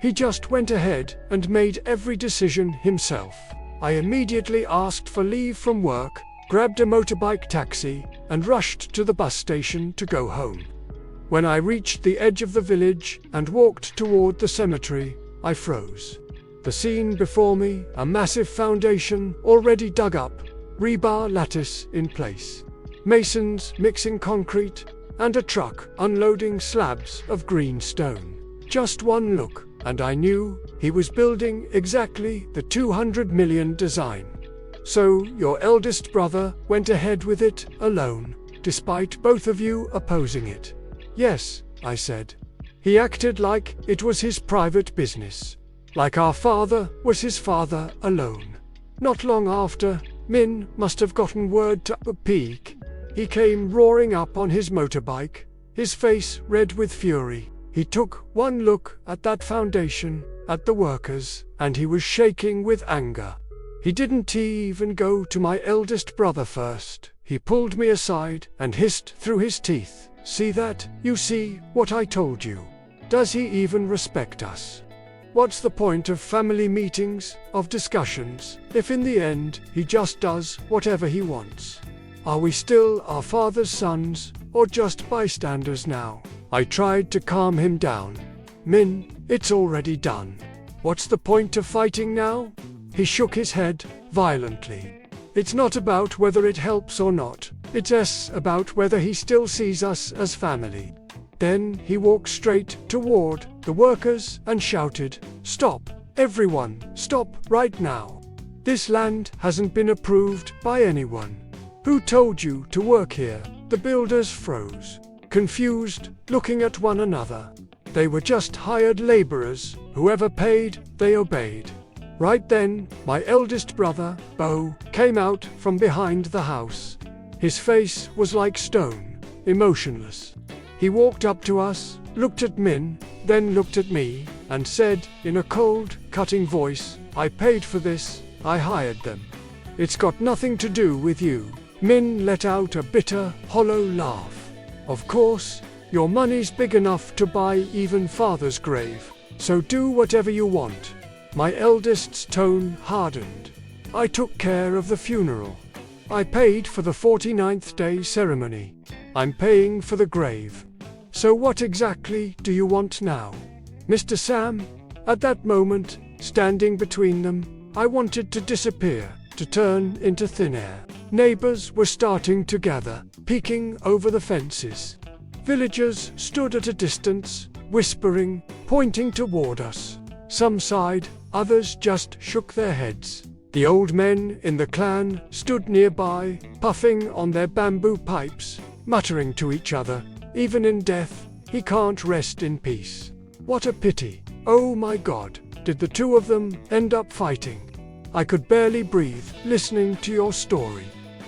He just went ahead and made every decision himself. I immediately asked for leave from work, grabbed a motorbike taxi, and rushed to the bus station to go home. When I reached the edge of the village and walked toward the cemetery, I froze. The scene before me, a massive foundation already dug up, rebar lattice in place, masons mixing concrete, and a truck unloading slabs of green stone. Just one look, and I knew he was building exactly the 200 million design. "So your eldest brother went ahead with it alone, despite both of you opposing it?" "Yes," I said. "He acted like it was his private business. Like our father was his father alone." Not long after, Min must have gotten word to a peak. He came roaring up on his motorbike, his face red with fury. He took one look at that foundation, at the workers, and he was shaking with anger. He didn't even go to my eldest brother first. He pulled me aside and hissed through his teeth, "See that? You see what I told you? Does he even respect us? What's the point of family meetings, of discussions, if in the end he just does whatever he wants? Are we still our father's sons, or just bystanders now?" I tried to calm him down. "Min, it's already done. What's the point of fighting now?" He shook his head violently. "It's not about whether it helps or not. It's about whether he still sees us as family." Then he walked straight toward the workers and shouted, "Stop! Everyone, stop right now! This land hasn't been approved by anyone. Who told you to work here?" The builders froze, confused, looking at one another. They were just hired laborers. Whoever paid, they obeyed. Right then, my eldest brother, Bo, came out from behind the house. His face was like stone, emotionless. He walked up to us, looked at Min, then looked at me, and said, in a cold, cutting voice, "I paid for this, I hired them. It's got nothing to do with you." Min let out a bitter, hollow laugh. "Of course, your money's big enough to buy even father's grave, so do whatever you want." My eldest's tone hardened. "I took care of the funeral. I paid for the 49th day ceremony. I'm paying for the grave. So what exactly do you want now, Mr. Sam?" At that moment, standing between them, I wanted to disappear, to turn into thin air. Neighbors were starting to gather, peeking over the fences. Villagers stood at a distance, whispering, pointing toward us. Some sighed, others just shook their heads. The old men in the clan stood nearby, puffing on their bamboo pipes, muttering to each other, "Even in death, he can't rest in peace. What a pity. Oh my God, did the two of them end up fighting? I could barely breathe listening to your story.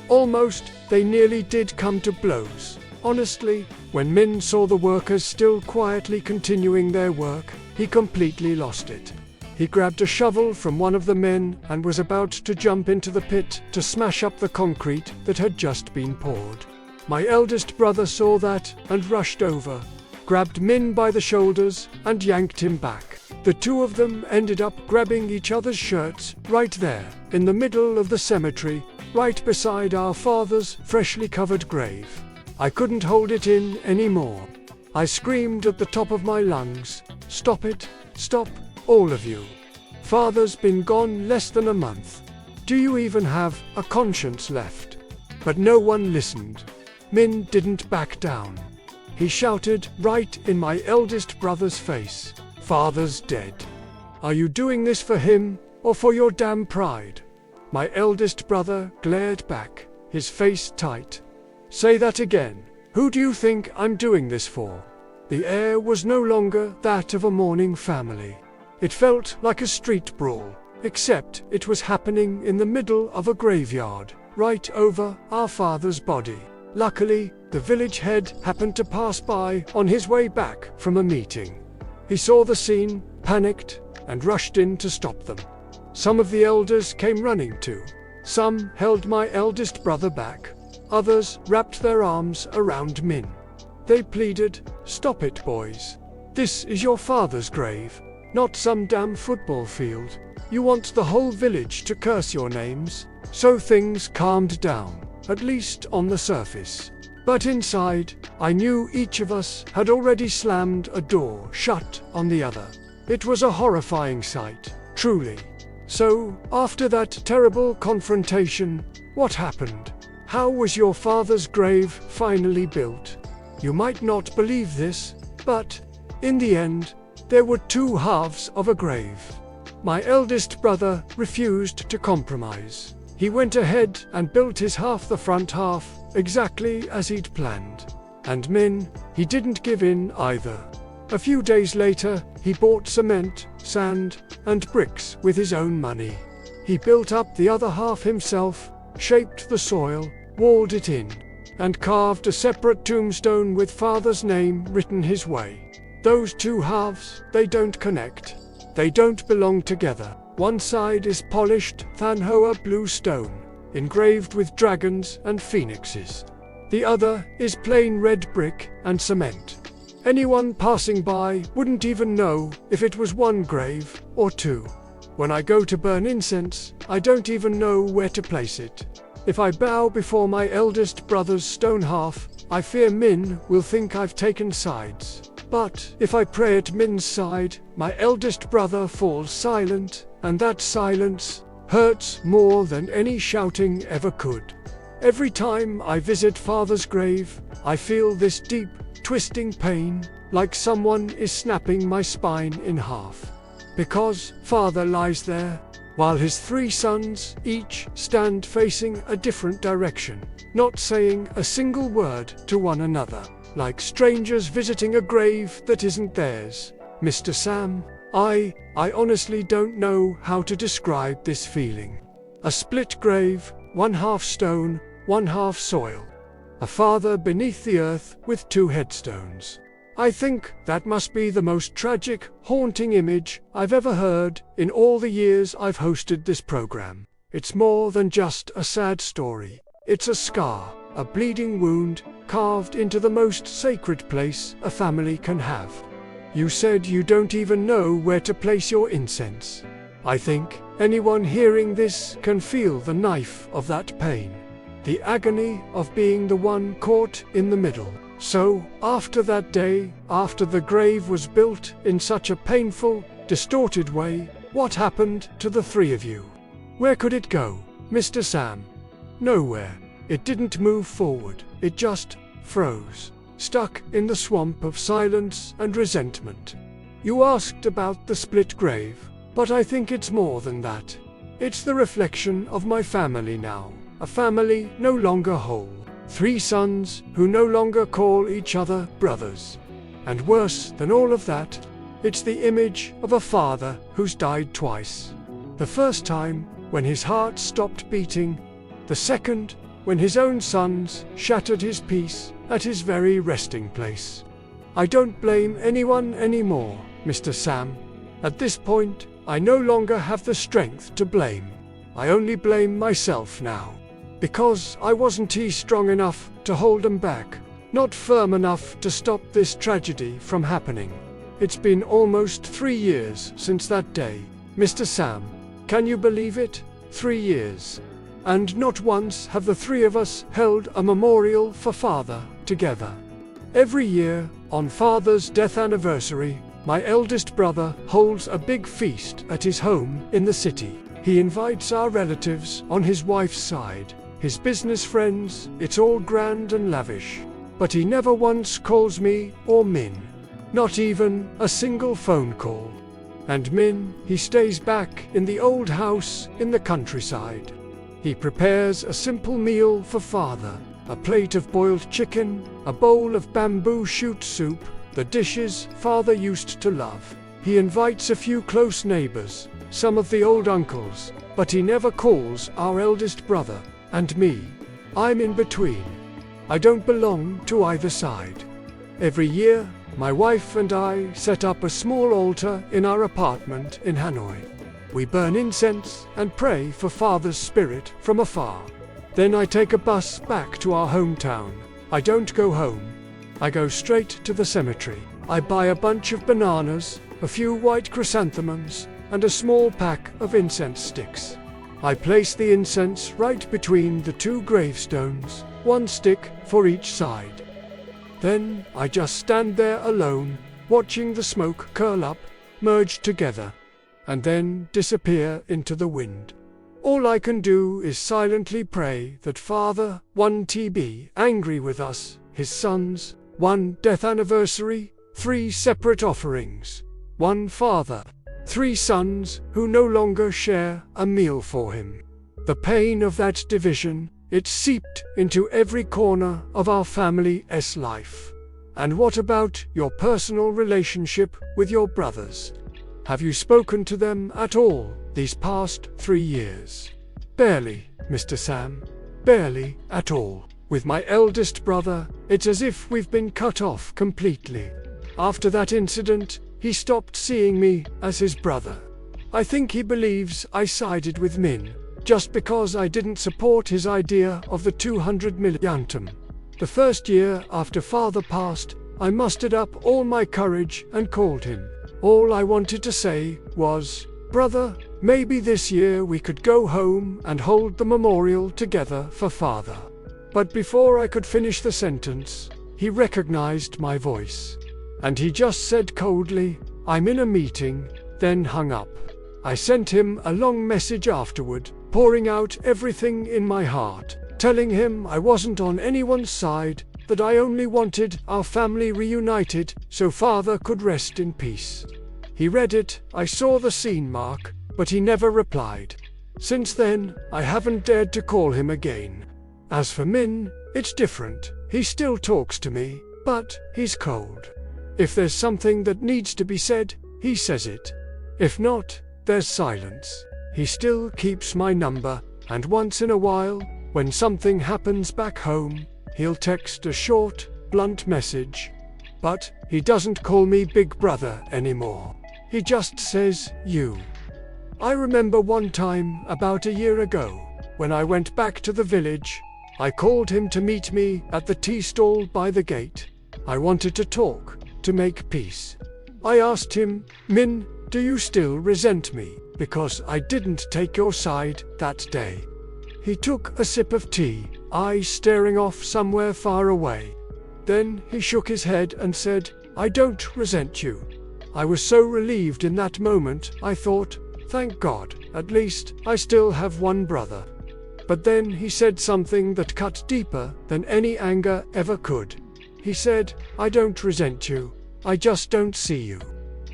Almost, they nearly did come to blows." Honestly, when Min saw the workers still quietly continuing their work, he completely lost it. He grabbed a shovel from one of the men and was about to jump into the pit to smash up the concrete that had just been poured. My eldest brother saw that and rushed over, grabbed Min by the shoulders and yanked him back. The two of them ended up grabbing each other's shirts right there, in the middle of the cemetery, right beside our father's freshly covered grave. I couldn't hold it in anymore. I screamed at the top of my lungs, "Stop it! Stop, all of you! Father's been gone less than a month. Do you even have a conscience left?" But no one listened. Min didn't back down. He shouted right in my eldest brother's face, "Father's dead. Are you doing this for him, or for your damn pride?" My eldest brother glared back, his face tight. "Say that again. Who do you think I'm doing this for?" The air was no longer that of a mourning family. It felt like a street brawl, except it was happening in the middle of a graveyard, right over our father's body. Luckily, the village head happened to pass by on his way back from a meeting. He saw the scene, panicked, and rushed in to stop them. Some of the elders came running too. Some held my eldest brother back. Others wrapped their arms around Min. They pleaded, "Stop it, boys. This is your father's grave, not some damn football field. You want the whole village to curse your names." So things calmed down, at least on the surface. But inside, I knew each of us had already slammed a door shut on the other. It was a horrifying sight, truly. So, after that terrible confrontation, what happened? How was your father's grave finally built? You might not believe this, but, in the end, there were two halves of a grave. My eldest brother refused to compromise. He went ahead and built his half, the front half, exactly as he'd planned. And Min, he didn't give in either. A few days later, he bought cement, sand, and bricks with his own money. He built up the other half himself, shaped the soil, walled it in, and carved a separate tombstone with father's name written his way. Those two halves, they don't connect. They don't belong together. One side is polished, Thanhoa blue stone. engraved with dragons and phoenixes. The other is plain red brick and cement. Anyone passing by wouldn't even know if it was one grave or two. When I go to burn incense, I don't even know where to place it. If I bow before my eldest brother's stone half, I fear Min will think I've taken sides. But if I pray at Min's side, my eldest brother falls silent, and that silence hurts more than any shouting ever could. Every time I visit Father's grave, I feel this deep, twisting pain, like someone is snapping my spine in half. Because Father lies there, while his 3 sons each stand facing a different direction, not saying a single word to one another, like strangers visiting a grave that isn't theirs. Mr. Sam, I honestly don't know how to describe this feeling. A split grave, 1/2 stone, 1/2 soil. A father beneath the earth with 2 headstones. I think that must be the most tragic, haunting image I've ever heard in all the years I've hosted this program. It's more than just a sad story. It's a scar, a bleeding wound, carved into the most sacred place a family can have. You said you don't even know where to place your incense. I think anyone hearing this can feel the knife of that pain, the agony of being the one caught in the middle. So, after that day, after the grave was built in such a painful, distorted way, what happened to the 3 of you? Where could it go, Mr. Sam? Nowhere. It didn't move forward. It just froze, stuck in the swamp of silence and resentment. You asked about the split grave, but I think it's more than that. It's the reflection of my family now, a family no longer whole. 3 sons who no longer call each other brothers. And worse than all of that, it's the image of a father who's died twice. The first time, when his heart stopped beating. The second, when his own sons shattered his peace at his very resting place. I don't blame anyone anymore, Mr. Sam. At this point, I no longer have the strength to blame. I only blame myself now. Because I wasn't strong enough to hold them back, not firm enough to stop this tragedy from happening. It's been almost 3 years since that day, Mr. Sam. Can you believe it? 3 years. And not once have the 3 of us held a memorial for Father together. Every year, on Father's death anniversary, my eldest brother holds a big feast at his home in the city. He invites our relatives on his wife's side, his business friends. It's all grand and lavish. But he never once calls me or Min. Not even a single phone call. And Min, he stays back in the old house in the countryside. He prepares a simple meal for Father, a plate of boiled chicken, a bowl of bamboo shoot soup, the dishes Father used to love. He invites a few close neighbors, some of the old uncles, but he never calls our eldest brother. And me. I'm in between. I don't belong to either side. Every year, my wife and I set up a small altar in our apartment in Hanoi. We burn incense and pray for Father's spirit from afar. Then I take a bus back to our hometown. I don't go home. I go straight to the cemetery. I buy a bunch of bananas, a few white chrysanthemums, and a small pack of incense sticks. I place the incense right between the 2 gravestones, 1 stick for each side. Then I just stand there alone, watching the smoke curl up, merge together, and then disappear into the wind. All I can do is silently pray that Father won't be angry with us, his sons. 1 death anniversary, 3 separate offerings. 1 father. 3 sons who no longer share a meal for him. The pain of that division, it seeped into every corner of our family's life. And what about your personal relationship with your brothers? Have you spoken to them at all these past 3 years? Barely, Mr. Sam. Barely at all. With my eldest brother, it's as if we've been cut off completely. After that incident, he stopped seeing me as his brother. I think he believes I sided with Min, just because I didn't support his idea of the 200 million. The first year after father passed, I mustered up all my courage and called him. All I wanted to say was, "Brother, maybe this year we could go home and hold the memorial together for father." But before I could finish the sentence, he recognized my voice. And he just said coldly, "I'm in a meeting," then hung up. I sent him a long message afterward, pouring out everything in my heart, telling him I wasn't on anyone's side, that I only wanted our family reunited so father could rest in peace. He read it, I saw the scene mark, but he never replied. Since then, I haven't dared to call him again. As for Min, it's different. He still talks to me, but he's cold. If there's something that needs to be said, he says it. If not, there's silence. He still keeps my number, and once in a while, when something happens back home, he'll text a short, blunt message. But he doesn't call me Big Brother anymore. He just says, "You." I remember one time, about a year ago, when I went back to the village, I called him to meet me at the tea stall by the gate. I wanted to talk, to make peace. I asked him, "Min, do you still resent me because I didn't take your side that day?" He took a sip of tea, eyes staring off somewhere far away. Then he shook his head and said, "I don't resent you." I was so relieved in that moment, I thought, thank God, at least I still have one brother. But then he said something that cut deeper than any anger ever could. He said, "I don't resent you, I just don't see you.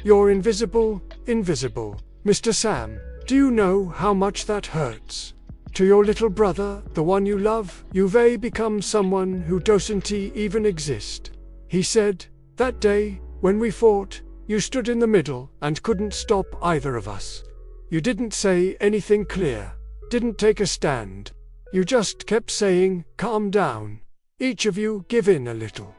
You're invisible, invisible." Mr. Sam, do you know how much that hurts? To your little brother, the one you love, you've become someone who doesn't even exist. He said, that day, when we fought, you stood in the middle and couldn't stop either of us. You didn't say anything clear, didn't take a stand. You just kept saying, "Calm down. Each of you give in a little."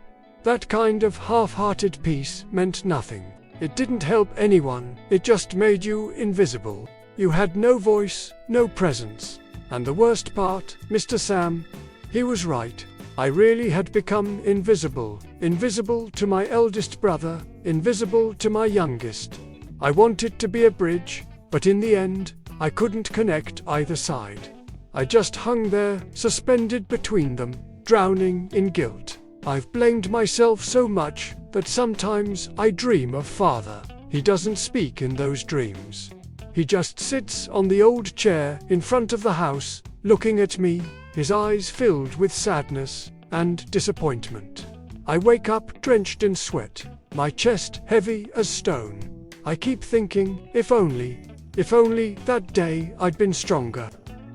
That kind of half-hearted peace meant nothing. It didn't help anyone, it just made you invisible. You had no voice, no presence. And the worst part, Mr. Sam, he was right. I really had become invisible. Invisible to my eldest brother, invisible to my youngest. I wanted to be a bridge, but in the end, I couldn't connect either side. I just hung there, suspended between them, drowning in guilt. I've blamed myself so much that sometimes I dream of father. He doesn't speak in those dreams. He just sits on the old chair in front of the house, looking at me, his eyes filled with sadness and disappointment. I wake up drenched in sweat, my chest heavy as stone. I keep thinking, if only that day I'd been stronger.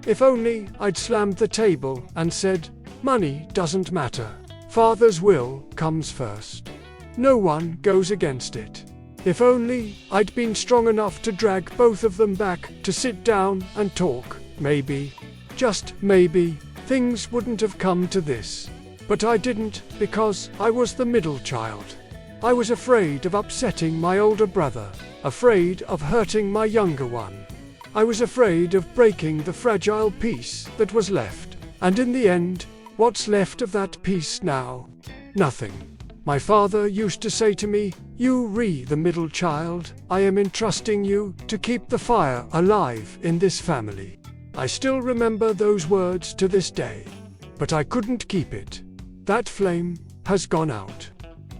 If only I'd slammed the table and said, "Money doesn't matter. Father's will comes first. No one goes against it." If only I'd been strong enough to drag both of them back to sit down and talk, maybe, just maybe, things wouldn't have come to this. But I didn't, because I was the middle child. I was afraid of upsetting my older brother, afraid of hurting my younger one. I was afraid of breaking the fragile piece that was left. And in the end, what's left of that piece now? Nothing. My father used to say to me, the middle child, I am entrusting you to keep the fire alive in this family." I still remember those words to this day. But I couldn't keep it. That flame has gone out.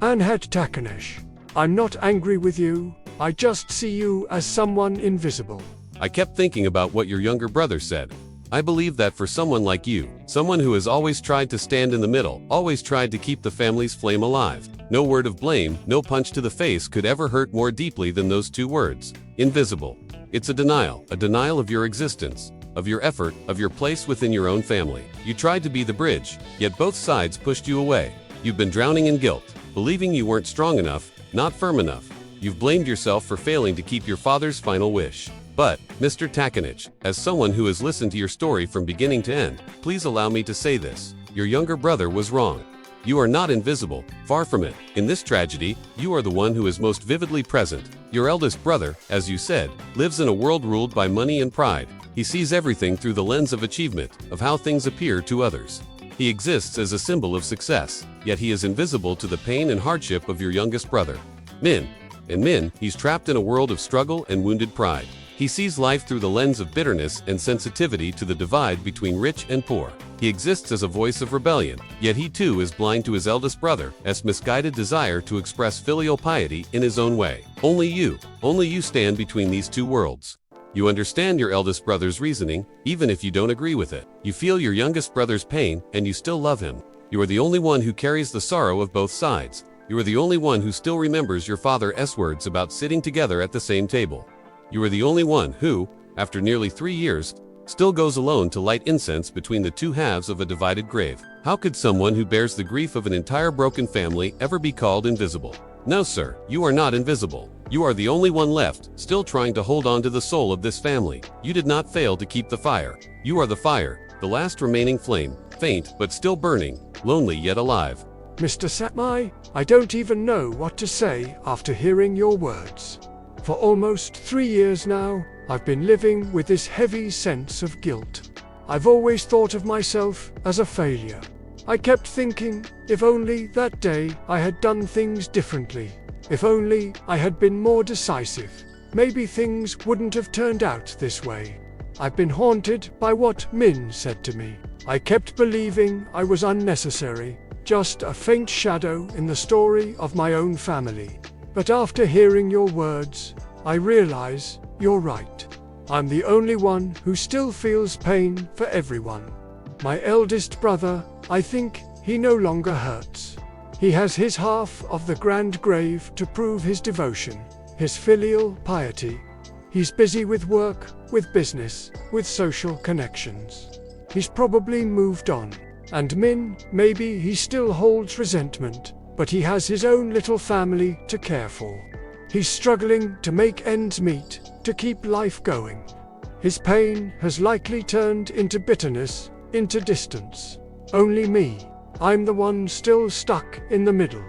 Anhat Takanesh, I'm not angry with you, I just see you as someone invisible. I kept thinking about what your younger brother said. I believe that for someone like you, someone who has always tried to stand in the middle, always tried to keep the family's flame alive, no word of blame, no punch to the face could ever hurt more deeply than those two words, invisible. It's a denial of your existence, of your effort, of your place within your own family. You tried to be the bridge, yet both sides pushed you away. You've been drowning in guilt, believing you weren't strong enough, not firm enough. You've blamed yourself for failing to keep your father's final wish. But, Mr. Takanich, as someone who has listened to your story from beginning to end, please allow me to say this. Your younger brother was wrong. You are not invisible, far from it. In this tragedy, you are the one who is most vividly present. Your eldest brother, as you said, lives in a world ruled by money and pride. He sees everything through the lens of achievement, of how things appear to others. He exists as a symbol of success, yet he is invisible to the pain and hardship of your youngest brother. Min. In Min, he's trapped in a world of struggle and wounded pride. He sees life through the lens of bitterness and sensitivity to the divide between rich and poor. He exists as a voice of rebellion, yet he too is blind to his eldest brother's misguided desire to express filial piety in his own way. Only you stand between these two worlds. You understand your eldest brother's reasoning, even if you don't agree with it. You feel your youngest brother's pain, and you still love him. You are the only one who carries the sorrow of both sides. You are the only one who still remembers your father's words about sitting together at the same table. You are the only one who, after nearly 3 years, still goes alone to light incense between the two halves of a divided grave. How could someone who bears the grief of an entire broken family ever be called invisible? No, sir, you are not invisible. You are the only one left, still trying to hold on to the soul of this family. You did not fail to keep the fire. You are the fire, the last remaining flame, faint but still burning, lonely yet alive. Mr. Satmai, I don't even know what to say after hearing your words. For almost 3 years now, I've been living with this heavy sense of guilt. I've always thought of myself as a failure. I kept thinking, if only that day I had done things differently. If only I had been more decisive. Maybe things wouldn't have turned out this way. I've been haunted by what Min said to me. I kept believing I was unnecessary, just a faint shadow in the story of my own family. But after hearing your words, I realize you're right. I'm the only one who still feels pain for everyone. My eldest brother, I think he no longer hurts. He has his half of the grand grave to prove his devotion, his filial piety. He's busy with work, with business, with social connections. He's probably moved on. And Min, maybe he still holds resentment, but he has his own little family to care for. He's struggling to make ends meet, to keep life going. His pain has likely turned into bitterness, into distance. Only me. I'm the one still stuck in the middle.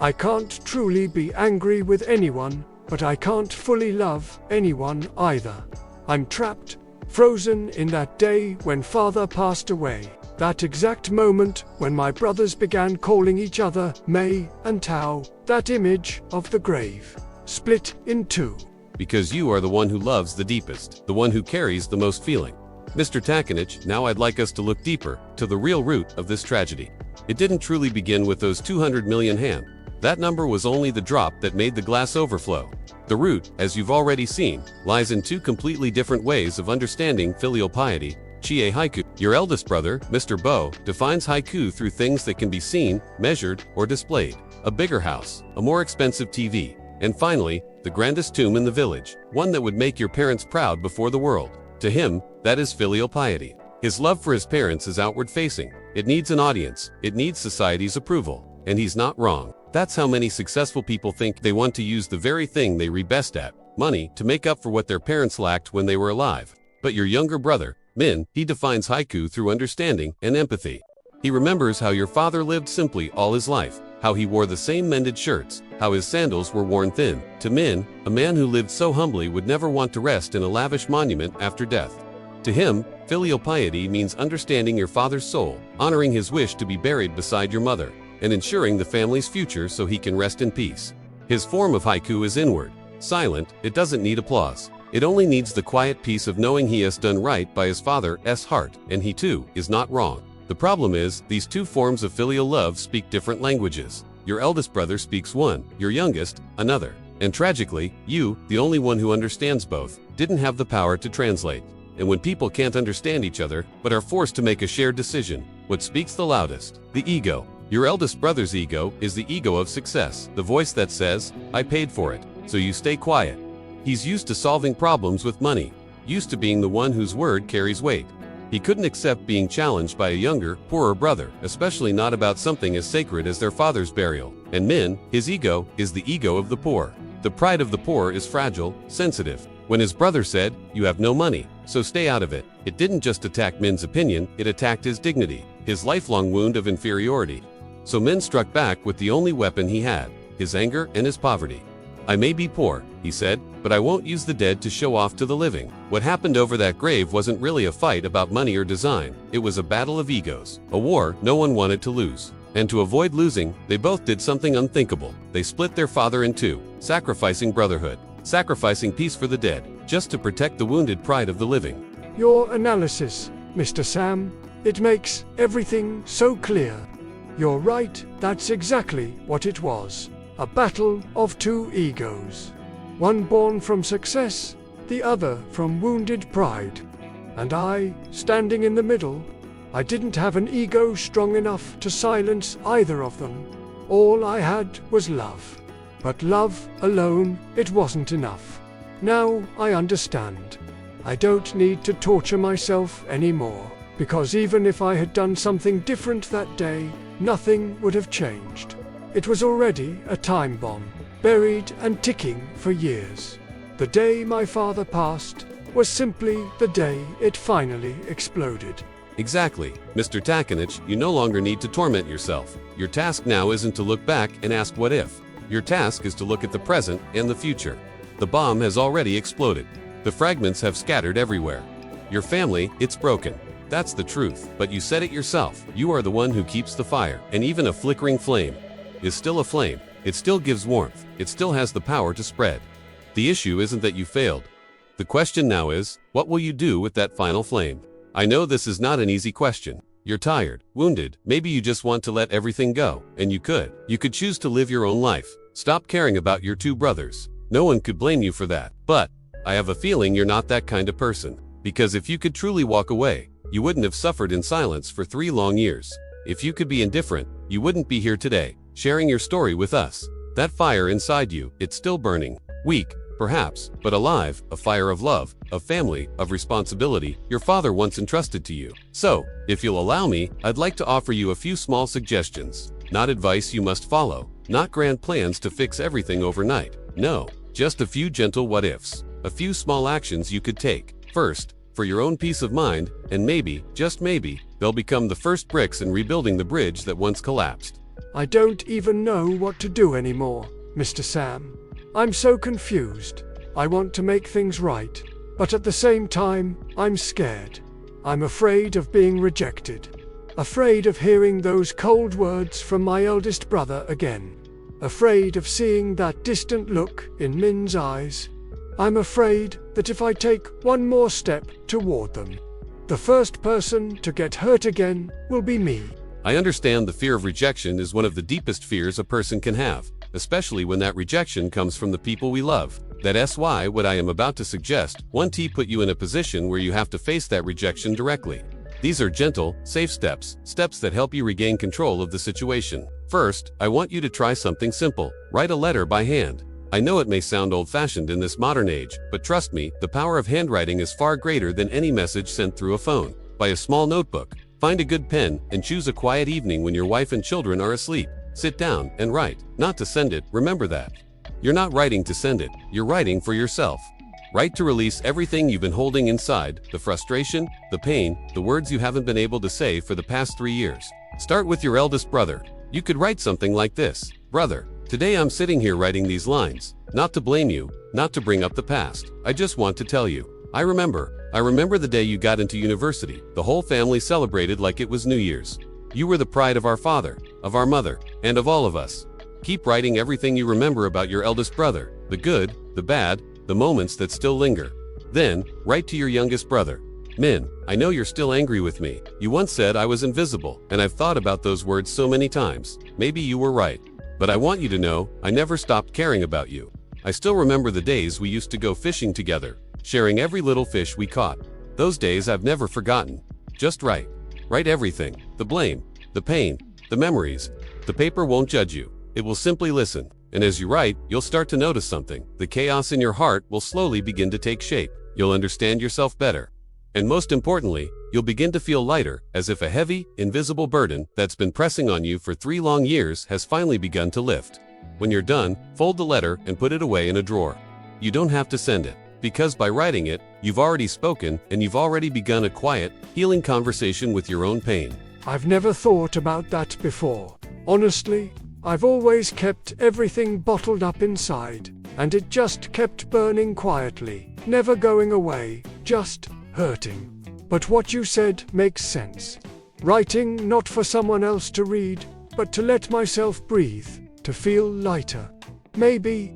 I can't truly be angry with anyone, but I can't fully love anyone either. I'm trapped, frozen in that day when father passed away. That exact moment when my brothers began calling each other May and Tao, that image of the grave, split in two. Because you are the one who loves the deepest, the one who carries the most feeling. Mr. Takanich, now I'd like us to look deeper, to the real root of this tragedy. It didn't truly begin with those 200 million Han. That number was only the drop that made the glass overflow. The root, as you've already seen, lies in two completely different ways of understanding filial piety. Chie haiku. Your eldest brother, Mr. Bo, defines haiku through things that can be seen, measured, or displayed. A bigger house, a more expensive TV, and finally, the grandest tomb in the village, one that would make your parents proud before the world. To him, that is filial piety. His love for his parents is outward-facing. It needs an audience, it needs society's approval, and he's not wrong. That's how many successful people think they want to use the very thing they read best at, money, to make up for what their parents lacked when they were alive. But your younger brother, Min, he defines haiku through understanding and empathy. He remembers how your father lived simply all his life, how he wore the same mended shirts, how his sandals were worn thin. To Min, a man who lived so humbly would never want to rest in a lavish monument after death. To him, filial piety means understanding your father's soul, honoring his wish to be buried beside your mother, and ensuring the family's future so he can rest in peace. His form of haiku is inward, silent, it doesn't need applause. It only needs the quiet peace of knowing he has done right by his father's heart, and he too is not wrong. The problem is, these two forms of filial love speak different languages. Your eldest brother speaks one, your youngest, another. And tragically, you, the only one who understands both, didn't have the power to translate. And when people can't understand each other, but are forced to make a shared decision, what speaks the loudest? The ego. Your eldest brother's ego is the ego of success, the voice that says, I paid for it, so you stay quiet. He's used to solving problems with money, used to being the one whose word carries weight. He couldn't accept being challenged by a younger, poorer brother, especially not about something as sacred as their father's burial. And Min, his ego, is the ego of the poor. The pride of the poor is fragile, sensitive. When his brother said, you have no money, so stay out of it, it didn't just attack Min's opinion, it attacked his dignity, his lifelong wound of inferiority. So Min struck back with the only weapon he had, his anger and his poverty. I may be poor, he said, but I won't use the dead to show off to the living. What happened over that grave wasn't really a fight about money or design. It was a battle of egos, a war no one wanted to lose. And to avoid losing, they both did something unthinkable. They split their father in two, sacrificing brotherhood, sacrificing peace for the dead, just to protect the wounded pride of the living. Your analysis, Mr. Sam, it makes everything so clear. You're right, that's exactly what it was. A battle of two egos. One born from success, the other from wounded pride. And I, standing in the middle, I didn't have an ego strong enough to silence either of them. All I had was love. But love alone, it wasn't enough. Now I understand. I don't need to torture myself anymore, because even if I had done something different that day, nothing would have changed. It was already a time bomb, buried and ticking for years. The day my father passed was simply the day it finally exploded. Exactly, Mr. Takanich, you no longer need to torment yourself. Your task now isn't to look back and ask what if. Your task is to look at the present and the future. The bomb has already exploded. The fragments have scattered everywhere. Your family, it's broken. That's the truth, but you said it yourself. You are the one who keeps the fire, and even a flickering flame is still a flame. It still gives warmth. It still has the power to spread. The issue isn't that you failed. The question now is, what will you do with that final flame? I know this is not an easy question. You're tired, wounded, maybe you just want to let everything go, and you could. You could choose to live your own life. Stop caring about your two brothers. No one could blame you for that. But I have a feeling you're not that kind of person. Because if you could truly walk away, you wouldn't have suffered in silence for 3 long years. If you could be indifferent, you wouldn't be here today, sharing your story with us. That fire inside you, it's still burning. Weak, perhaps, but alive, a fire of love, of family, of responsibility, your father once entrusted to you. So, if you'll allow me, I'd like to offer you a few small suggestions. Not advice you must follow, not grand plans to fix everything overnight. No, just a few gentle what-ifs, a few small actions you could take. First, for your own peace of mind, and maybe, just maybe, they'll become the first bricks in rebuilding the bridge that once collapsed. I don't even know what to do anymore, Mr. Sam. I'm so confused. I want to make things right, but at the same time, I'm scared. I'm afraid of being rejected. Afraid of hearing those cold words from my eldest brother again. Afraid of seeing that distant look in Min's eyes. I'm afraid that if I take one more step toward them, the first person to get hurt again will be me. I understand the fear of rejection is one of the deepest fears a person can have, especially when that rejection comes from the people we love. That's why what I am about to suggest won't put you in a position where you have to face that rejection directly. These are gentle, safe steps that help you regain control of the situation. First, I want you to try something simple. Write a letter by hand. I know it may sound old-fashioned in this modern age, but trust me, the power of handwriting is far greater than any message sent through a phone. Buy a small notebook, find a good pen, and choose a quiet evening when your wife and children are asleep. Sit down and write, not to send it, remember that. You're not writing to send it, you're writing for yourself. Write to release everything you've been holding inside, the frustration, the pain, the words you haven't been able to say for the past 3 years. Start with your eldest brother. You could write something like this. Brother, today I'm sitting here writing these lines, not to blame you, not to bring up the past. I just want to tell you. I remember the day you got into university. The whole family celebrated like it was New Year's. You were the pride of our father, of our mother, and of all of us. Keep writing everything you remember about your eldest brother, the good, the bad, the moments that still linger. Then, write to your youngest brother. Min, I know you're still angry with me. You once said I was invisible, and I've thought about those words so many times. Maybe you were right. But I want you to know, I never stopped caring about you. I still remember the days we used to go fishing together, sharing every little fish we caught. Those days I've never forgotten. Just write. Write everything. The blame, the pain, the memories. The paper won't judge you. It will simply listen. And as you write, you'll start to notice something. The chaos in your heart will slowly begin to take shape. You'll understand yourself better. And most importantly, you'll begin to feel lighter, as if a heavy, invisible burden that's been pressing on you for 3 long years has finally begun to lift. When you're done, fold the letter and put it away in a drawer. You don't have to send it, because by writing it, you've already spoken and you've already begun a quiet, healing conversation with your own pain. I've never thought about that before. Honestly, I've always kept everything bottled up inside. and it just kept burning quietly, never going away, just hurting. But what you said makes sense. Writing not for someone else to read, but to let myself breathe, to feel lighter. Maybe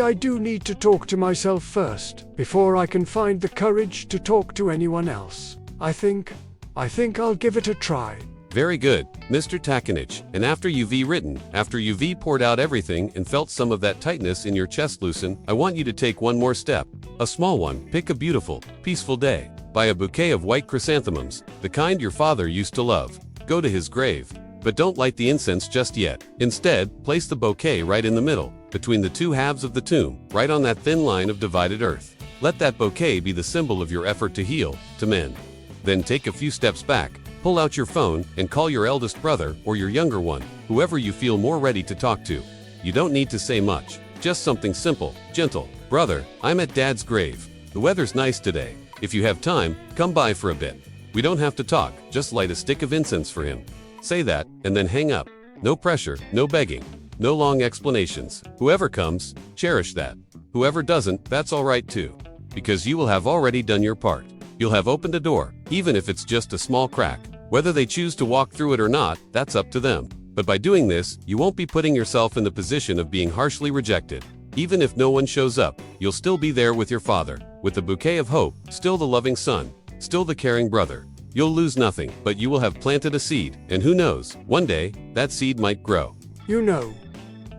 I do need to talk to myself first, before I can find the courage to talk to anyone else. I think I'll give it a try. Very good, Mr. Takanich. And after you've written, after you've poured out everything and felt some of that tightness in your chest loosen, I want you to take one more step. A small one. Pick a beautiful, peaceful day. Buy a bouquet of white chrysanthemums, the kind your father used to love. Go to his grave. But don't light the incense just yet. Instead, place the bouquet right in the middle, between the two halves of the tomb, right on that thin line of divided earth. Let that bouquet be the symbol of your effort to heal, to mend. Then take a few steps back, pull out your phone, and call your eldest brother or your younger one, whoever you feel more ready to talk to. You don't need to say much, just something simple, gentle. Brother, I'm at Dad's grave. The weather's nice today. If you have time, come by for a bit. We don't have to talk, just light a stick of incense for him. Say that, and then hang up. No pressure, no begging, no long explanations. Whoever comes, cherish that. Whoever doesn't, that's all right too. Because you will have already done your part. You'll have opened a door, even if it's just a small crack. Whether they choose to walk through it or not, that's up to them. But by doing this, you won't be putting yourself in the position of being harshly rejected. Even if no one shows up, you'll still be there with your father, with the bouquet of hope, still the loving son, still the caring brother. You'll lose nothing, but you will have planted a seed, and who knows, one day, that seed might grow. You know,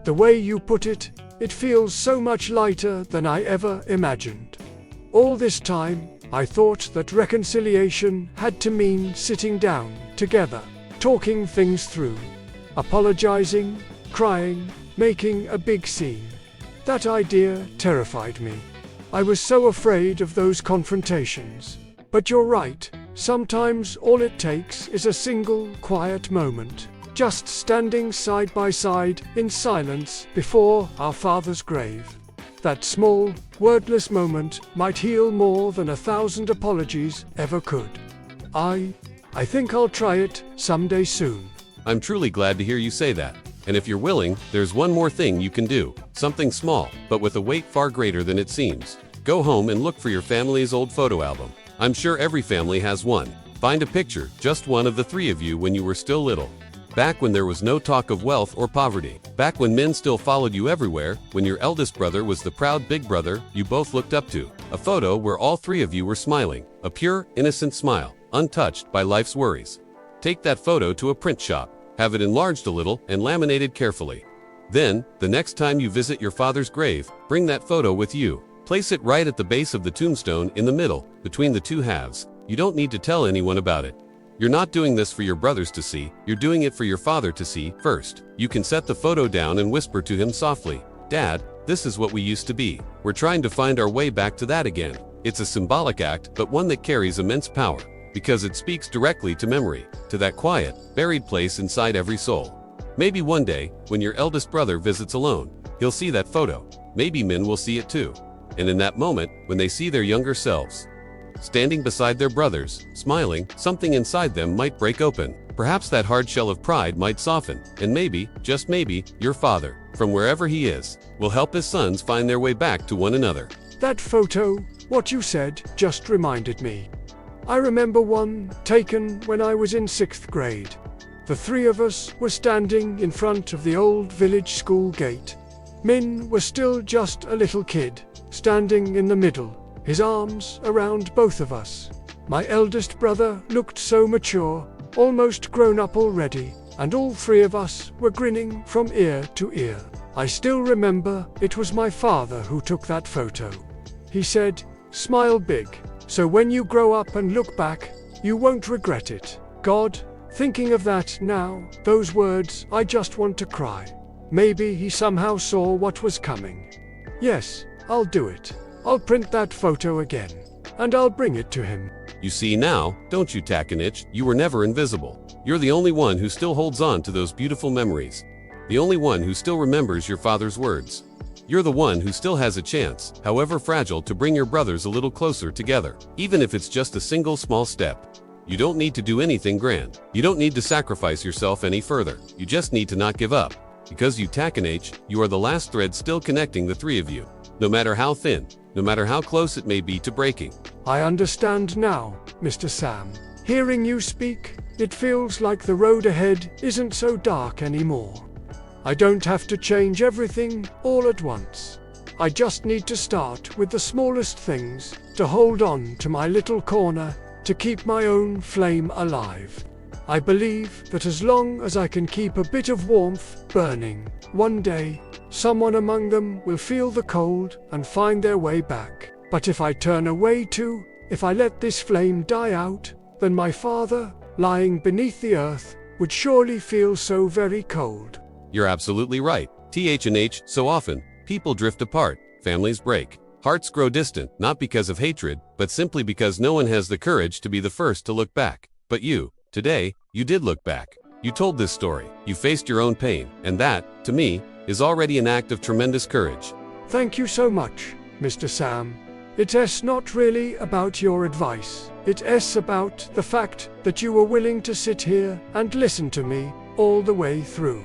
the way you put it, it feels so much lighter than I ever imagined. All this time, I thought that reconciliation had to mean sitting down, together, talking things through, apologizing, crying, making a big scene. That idea terrified me. I was so afraid of those confrontations. But you're right, sometimes all it takes is a single, quiet moment, just standing side by side in silence before our father's grave. That small, wordless moment might heal more than 1,000 apologies ever could. I think I'll try it someday soon. I'm truly glad to hear you say that. And if you're willing, there's one more thing you can do. Something small, but with a weight far greater than it seems. Go home and look for your family's old photo album. I'm sure every family has one. Find a picture, just one of the three of you when you were still little. Back when there was no talk of wealth or poverty. Back when men still followed you everywhere, when your eldest brother was the proud big brother you both looked up to. A photo where all three of you were smiling. A pure, innocent smile, untouched by life's worries. Take that photo to a print shop. Have it enlarged a little and laminated carefully. Then, the next time you visit your father's grave, bring that photo with you. Place it right at the base of the tombstone in the middle, between the two halves. You don't need to tell anyone about it. You're not doing this for your brothers to see, you're doing it for your father to see first. You can set the photo down and whisper to him softly, "Dad, this is what we used to be. We're trying to find our way back to that again." It's a symbolic act, but one that carries immense power, because it speaks directly to memory, to that quiet, buried place inside every soul. Maybe one day, when your eldest brother visits alone, he'll see that photo. Maybe men will see it too. And in that moment, when they see their younger selves, standing beside their brothers, smiling, something inside them might break open. Perhaps that hard shell of pride might soften, and maybe, just maybe, your father, from wherever he is, will help his sons find their way back to one another. That photo, what you said, just reminded me. I remember one taken when I was in 6th grade. The three of us were standing in front of the old village school gate. Min was still just a little kid, standing in the middle, his arms around both of us. My eldest brother looked so mature, almost grown up already, and all three of us were grinning from ear to ear. I still remember it was my father who took that photo. He said, "Smile big, so when you grow up and look back, you won't regret it." God, thinking of that now, those words, I just want to cry. Maybe he somehow saw what was coming. Yes, I'll do it. I'll print that photo again, and I'll bring it to him. You see now, don't you, Takanich, you were never invisible. You're the only one who still holds on to those beautiful memories. The only one who still remembers your father's words. You're the one who still has a chance, however fragile, to bring your brothers a little closer together, even if it's just a single small step. You don't need to do anything grand. You don't need to sacrifice yourself any further. You just need to not give up. Because you Takanh, you are the last thread still connecting the three of you. No matter how thin, no matter how close it may be to breaking. I understand now, Mr. Sam. Hearing you speak, it feels like the road ahead isn't so dark anymore. I don't have to change everything all at once. I just need to start with the smallest things, to hold on to my little corner, to keep my own flame alive. I believe that as long as I can keep a bit of warmth burning, one day, someone among them will feel the cold and find their way back. But if I turn away too, if I let this flame die out, then my father, lying beneath the earth, would surely feel so very cold. You're absolutely right. TH&H, so often, people drift apart, families break, hearts grow distant, not because of hatred, but simply because no one has the courage to be the first to look back. But you, today, you did look back. You told this story, you faced your own pain, and that, to me, is already an act of tremendous courage. Thank you so much, Mr. Sam. It's not really about your advice. It's about the fact that you were willing to sit here and listen to me all the way through.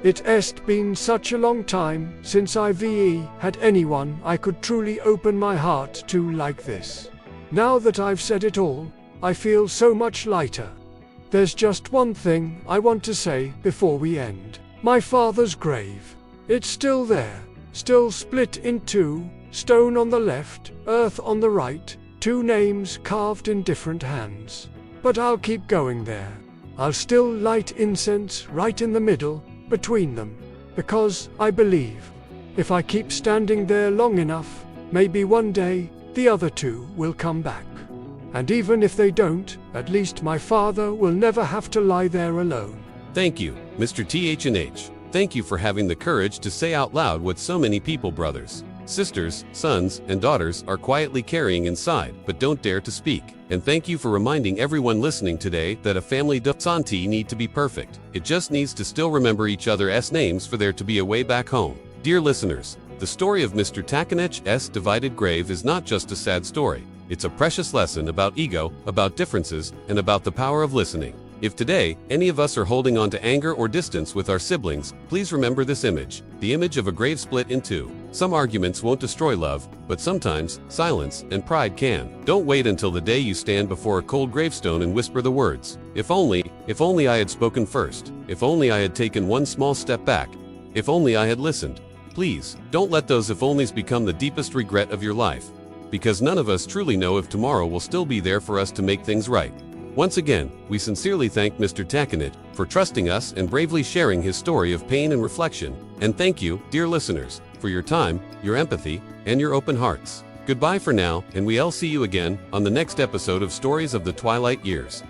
It's been such a long time since I've had anyone I could truly open my heart to like this. Now that I've said it all, I feel so much lighter. There's just one thing I want to say before we end. My father's grave. It's still there, still split in two, stone on the left, earth on the right, two names carved in different hands. But I'll keep going there. I'll still light incense right in the middle, between them, because I believe, if I keep standing there long enough, maybe one day, the other two will come back. And even if they don't, at least my father will never have to lie there alone. Thank you, Mr. TH&H. Thank you for having the courage to say out loud what so many people, brothers, sisters, sons, and daughters are quietly carrying inside, but don't dare to speak. And thank you for reminding everyone listening today that a family doesn't need to be perfect. It just needs to still remember each other's names for there to be a way back home. Dear listeners, the story of Mr. Takanech's divided grave is not just a sad story. It's a precious lesson about ego, about differences, and about the power of listening. If today, any of us are holding on to anger or distance with our siblings, please remember this image, the image of a grave split in two. Some arguments won't destroy love, but sometimes, silence and pride can. Don't wait until the day you stand before a cold gravestone and whisper the words, if only I had spoken first, if only I had taken one small step back, if only I had listened. Please, don't let those if onlys become the deepest regret of your life, because none of us truly know if tomorrow will still be there for us to make things right. Once again, we sincerely thank Mr. Takanich for trusting us and bravely sharing his story of pain and reflection. And thank you, dear listeners, for your time, your empathy, and your open hearts. Goodbye for now, and we'll see you again on the next episode of Stories of the Twilight Years.